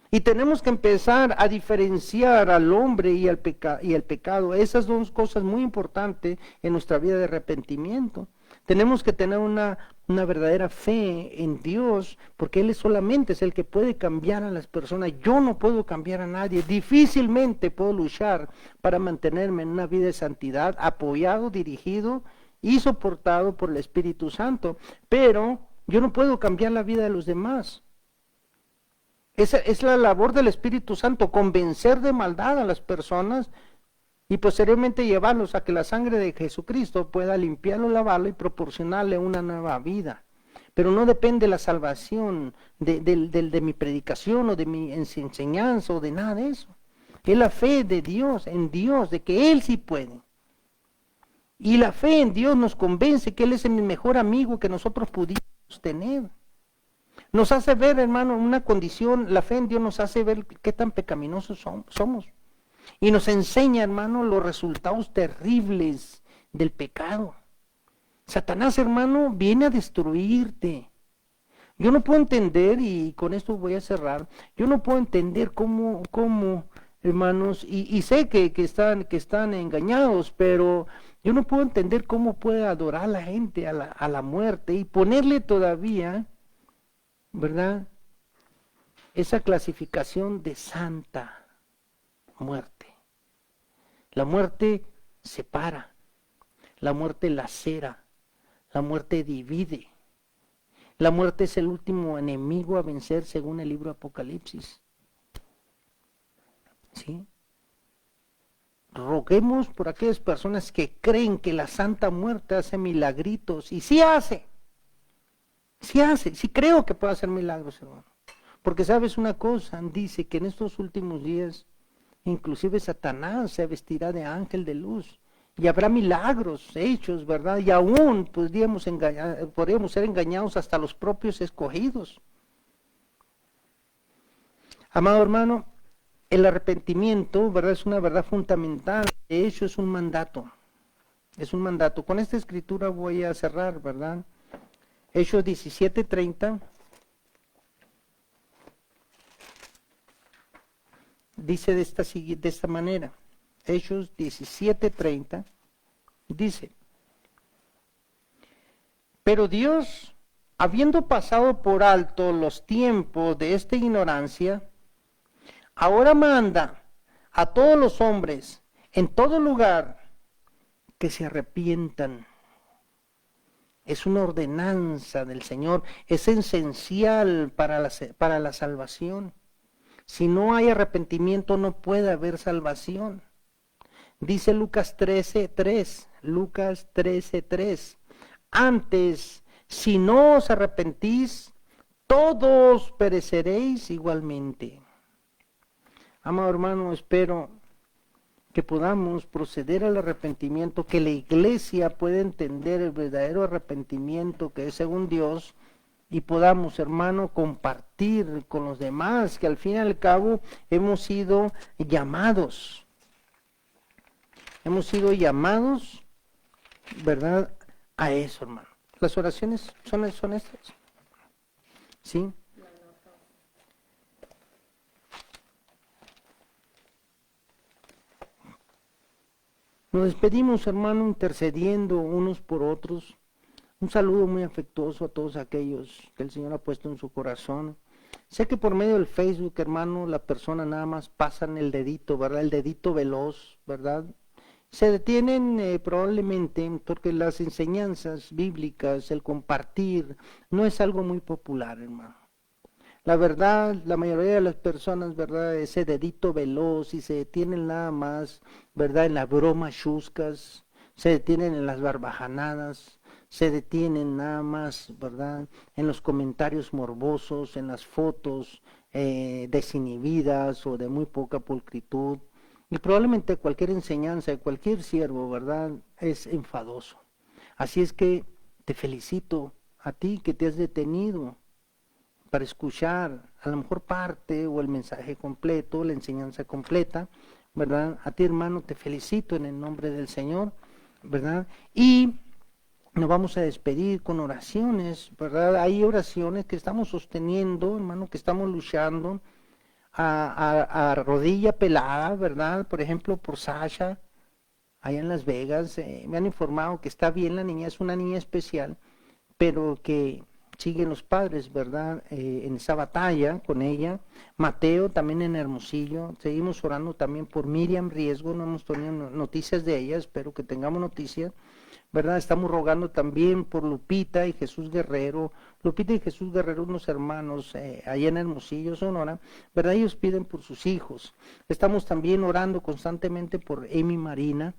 Y tenemos que empezar a diferenciar al hombre y el pecado. Esas son cosas muy importantes en nuestra vida de arrepentimiento. Tenemos que tener una verdadera fe en Dios, porque Él solamente es el que puede cambiar a las personas. Yo no puedo cambiar a nadie. Difícilmente puedo luchar para mantenerme en una vida de santidad, apoyado, dirigido y soportado por el Espíritu Santo. Pero yo no puedo cambiar la vida de los demás. Esa es la labor del Espíritu Santo, convencer de maldad a las personas y posteriormente llevarlos a que la sangre de Jesucristo pueda limpiarlo, lavarlo y proporcionarle una nueva vida. Pero no depende la salvación de mi predicación o de mi enseñanza o de nada de eso. Es la fe de Dios, en Dios, de que Él sí puede. Y la fe en Dios nos convence que Él es el mejor amigo que nosotros pudiéramos tener. Nos hace ver, hermano, una condición, la fe en Dios nos hace ver qué tan pecaminosos somos. Y nos enseña, hermano, los resultados terribles del pecado. Satanás, hermano, viene a destruirte. Yo no puedo entender, y con esto voy a cerrar, yo no puedo entender cómo hermanos, y sé que están engañados, pero yo no puedo entender cómo puede adorar a la gente a la muerte y ponerle todavía, ¿verdad?, esa clasificación de santa muerte. La muerte separa, la muerte lacera, la muerte divide. La muerte es el último enemigo a vencer según el libro Apocalipsis. ¿Sí? Roguemos por aquellas personas que creen que la Santa Muerte hace milagritos. Y sí hace, sí creo que puede hacer milagros, hermano. Porque sabes una cosa, dice que en estos últimos días, inclusive Satanás se vestirá de ángel de luz. Y habrá milagros hechos, ¿verdad? Y aún podríamos ser engañados hasta los propios escogidos. Amado hermano, el arrepentimiento, ¿verdad?, es una verdad fundamental. De hecho, es un mandato. Es un mandato. Con esta escritura voy a cerrar, ¿verdad? Hechos 17:30. Dice de esta manera. Hechos 17:30 dice: pero Dios, habiendo pasado por alto los tiempos de esta ignorancia, ahora manda a todos los hombres en todo lugar que se arrepientan. Es una ordenanza del Señor, es esencial para la salvación. Si no hay arrepentimiento, no puede haber salvación. Dice Lucas 13:3, Lucas 13:3, antes, si no os arrepentís, todos pereceréis igualmente. Amado hermano, espero que podamos proceder al arrepentimiento, que la iglesia pueda entender el verdadero arrepentimiento que es según Dios, y podamos, hermano, compartir con los demás, que al fin y al cabo hemos sido llamados. Hemos sido llamados, ¿verdad?, a eso, hermano. Las oraciones son estas. ¿Sí? Nos despedimos, hermano, intercediendo unos por otros. Un saludo muy afectuoso a todos aquellos que el Señor ha puesto en su corazón. Sé que por medio del Facebook, hermano, la persona nada más pasan el dedito, ¿verdad? El dedito veloz, ¿verdad? Se detienen probablemente porque las enseñanzas bíblicas, el compartir, no es algo muy popular, hermano. La verdad, la mayoría de las personas, ¿verdad?, ese dedito veloz y se detienen nada más, ¿verdad?, en las bromas chuscas, se detienen en las barbajanadas, se detienen nada más, ¿verdad?, en los comentarios morbosos, en las fotos desinhibidas o de muy poca pulcritud. Y probablemente cualquier enseñanza de cualquier siervo, ¿verdad?, es enfadoso. Así es que te felicito a ti que te has detenido para escuchar a lo mejor parte o el mensaje completo, la enseñanza completa, ¿verdad? A ti, hermano, te felicito en el nombre del Señor, ¿verdad? Y nos vamos a despedir con oraciones, ¿verdad? Hay oraciones que estamos sosteniendo, hermano, que estamos luchando a rodilla pelada, ¿verdad? Por ejemplo, por Sasha, allá en Las Vegas, me han informado que está bien la niña, es una niña especial, pero que siguen los padres, ¿verdad?, en esa batalla con ella. Mateo también en Hermosillo. Seguimos orando también por Miriam Riesgo, no hemos tenido noticias de ella, espero que tengamos noticias, ¿verdad? Estamos rogando también por Lupita y Jesús Guerrero. Lupita y Jesús Guerrero, unos hermanos allá en Hermosillo, Sonora, ¿verdad? Ellos piden por sus hijos. Estamos también orando constantemente por Amy Marina,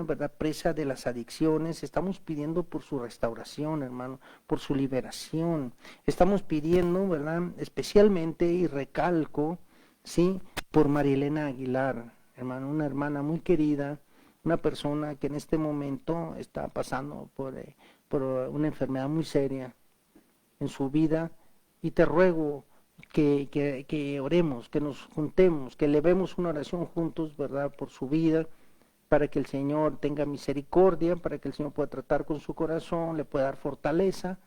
¿verdad?, presa de las adicciones. Estamos pidiendo por su restauración, hermano, por su liberación. Estamos pidiendo, ¿verdad?, especialmente, y recalco, ¿sí?, por Marilena Aguilar, hermano, una hermana muy querida, una persona que en este momento está pasando por una enfermedad muy seria. en su vida, y te ruego que oremos, que nos juntemos, que elevemos una oración juntos, ¿verdad?, por su vida, para que el Señor tenga misericordia, para que el Señor pueda tratar con su corazón, le pueda dar fortaleza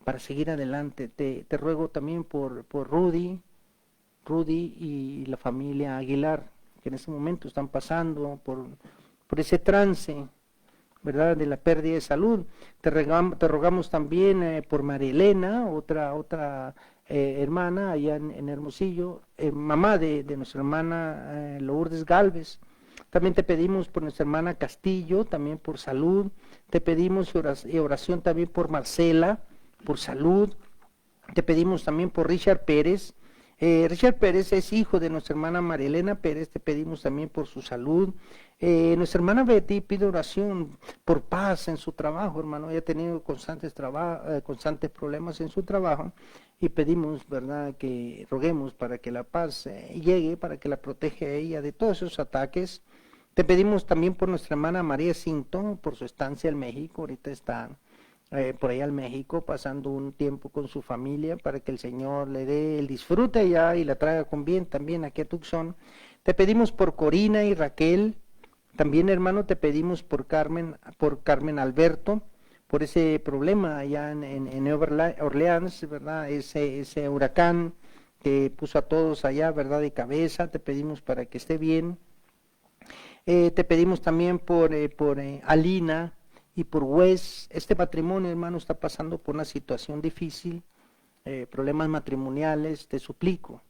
para seguir adelante. Te ruego también por Rudy y la familia Aguilar, que en este momento están pasando por ese trance, ¿verdad?, de la pérdida de salud. Te rogamos también por María Elena, otra hermana allá en Hermosillo, mamá de nuestra hermana Lourdes Galvez. También te pedimos por nuestra hermana Castillo, también por salud. Te pedimos oración también por Marcela, por salud. Te pedimos también por Richard Pérez. Richard Pérez es hijo de nuestra hermana María Elena Pérez, te pedimos también por su salud. Nuestra hermana Betty pide oración por paz en su trabajo, hermano. Ella ha tenido constantes problemas en su trabajo y pedimos, ¿verdad?, que roguemos para que la paz llegue, para que la proteja a ella de todos esos ataques. Te pedimos también por nuestra hermana María Cinto, por su estancia en México. Ahorita está por allá en México, pasando un tiempo con su familia, para que el Señor le dé el disfrute allá y la traiga con bien también aquí a Tucson. Te pedimos por Corina y Raquel, también, hermano, te pedimos por Carmen Alberto, por ese problema allá en Nueva Orleans, ¿verdad?, ese huracán que puso a todos allá, ¿verdad?, de cabeza. Te pedimos para que esté bien. Te pedimos también por Alina y por Wes. Este matrimonio, hermano, está pasando por una situación difícil, problemas matrimoniales. Te suplico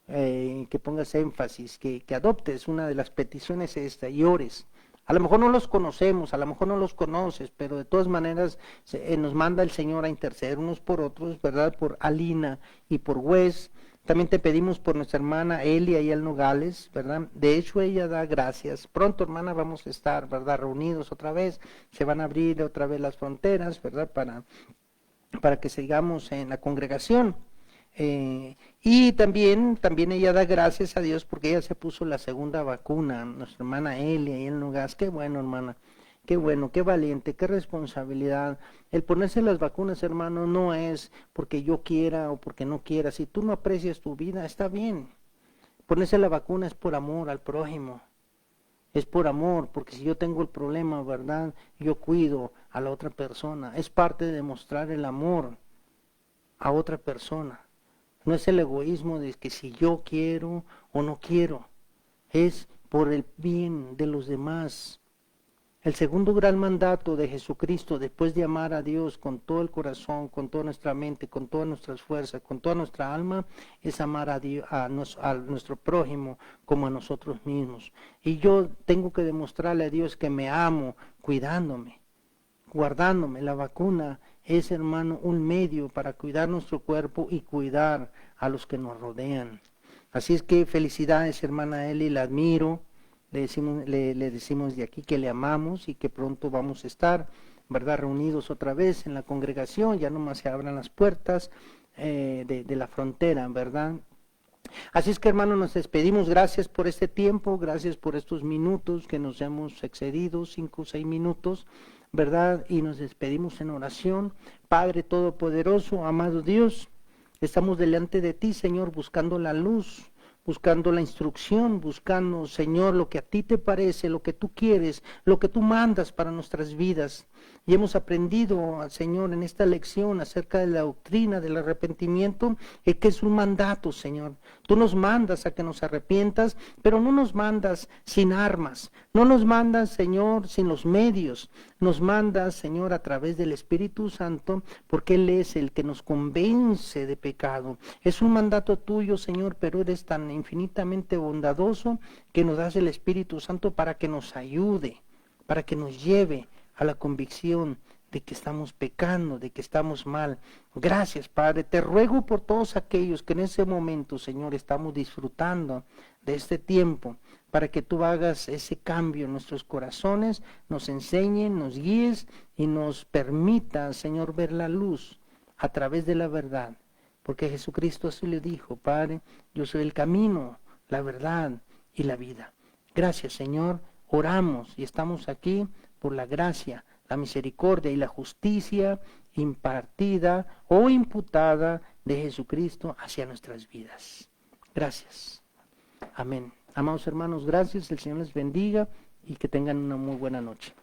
que pongas énfasis, que adoptes una de las peticiones esta y ores. A lo mejor no los conocemos, a lo mejor no los conoces, pero de todas maneras nos manda el Señor a interceder unos por otros, ¿verdad?, por Alina y por Wes. También te pedimos por nuestra hermana Elia y el Nogales, ¿verdad? De hecho, ella da gracias. Pronto, hermana, vamos a estar, ¿verdad?, reunidos otra vez. Se van a abrir otra vez las fronteras, ¿verdad?, para que sigamos en la congregación. Y también ella da gracias a Dios porque ella se puso la segunda vacuna, nuestra hermana Elia y el Nogales. Qué bueno, hermana. Qué bueno, qué valiente, qué responsabilidad. El ponerse las vacunas, hermano, no es porque yo quiera o porque no quiera. Si tú no aprecias tu vida, está bien. Ponerse la vacuna es por amor al prójimo. Es por amor, porque si yo tengo el problema, ¿verdad?, yo cuido a la otra persona. Es parte de demostrar el amor a otra persona. No es el egoísmo de que si yo quiero o no quiero. Es por el bien de los demás. El segundo gran mandato de Jesucristo, después de amar a Dios con todo el corazón, con toda nuestra mente, con todas nuestras fuerzas, con toda nuestra alma, es amar a Dios, a nuestro prójimo como a nosotros mismos. Y yo tengo que demostrarle a Dios que me amo, cuidándome, guardándome. La vacuna es, hermano, un medio para cuidar nuestro cuerpo y cuidar a los que nos rodean. Así es que felicidades, hermana Eli, la admiro. Le decimos de aquí que le amamos y que pronto vamos a estar, ¿verdad?, reunidos otra vez en la congregación. Ya nomás se abran las puertas de la frontera, ¿verdad? Así es que, hermano, nos despedimos. Gracias por este tiempo, gracias por estos minutos que nos hemos excedido, 5 o 6 minutos, ¿verdad? Y nos despedimos en oración. Padre Todopoderoso, amado Dios, estamos delante de ti, Señor, buscando la luz, buscando la instrucción, buscando, Señor, lo que a ti te parece, lo que tú quieres, lo que tú mandas para nuestras vidas. Y hemos aprendido, Señor, en esta lección acerca de la doctrina del arrepentimiento, que es un mandato, Señor. Tú nos mandas a que nos arrepientas, pero no nos mandas sin armas, no nos mandas, Señor, sin los medios. Nos mandas, Señor, a través del Espíritu Santo, porque Él es el que nos convence de pecado. Es un mandato tuyo, Señor, pero eres tan infinitamente bondadoso que nos das el Espíritu Santo para que nos ayude, para que nos lleve a la convicción de que estamos pecando, de que estamos mal. Gracias, Padre. Te ruego por todos aquellos que en ese momento, Señor, estamos disfrutando de este tiempo, para que tú hagas ese cambio en nuestros corazones, nos enseñes, nos guíes y nos permitas, Señor, ver la luz a través de la verdad. Porque Jesucristo así le dijo: Padre, yo soy el camino, la verdad y la vida. Gracias, Señor. Oramos y estamos aquí por la gracia la misericordia y la justicia impartida o imputada de Jesucristo hacia nuestras vidas. Gracias. Amén. Amados hermanos, gracias. El Señor les bendiga y que tengan una muy buena noche.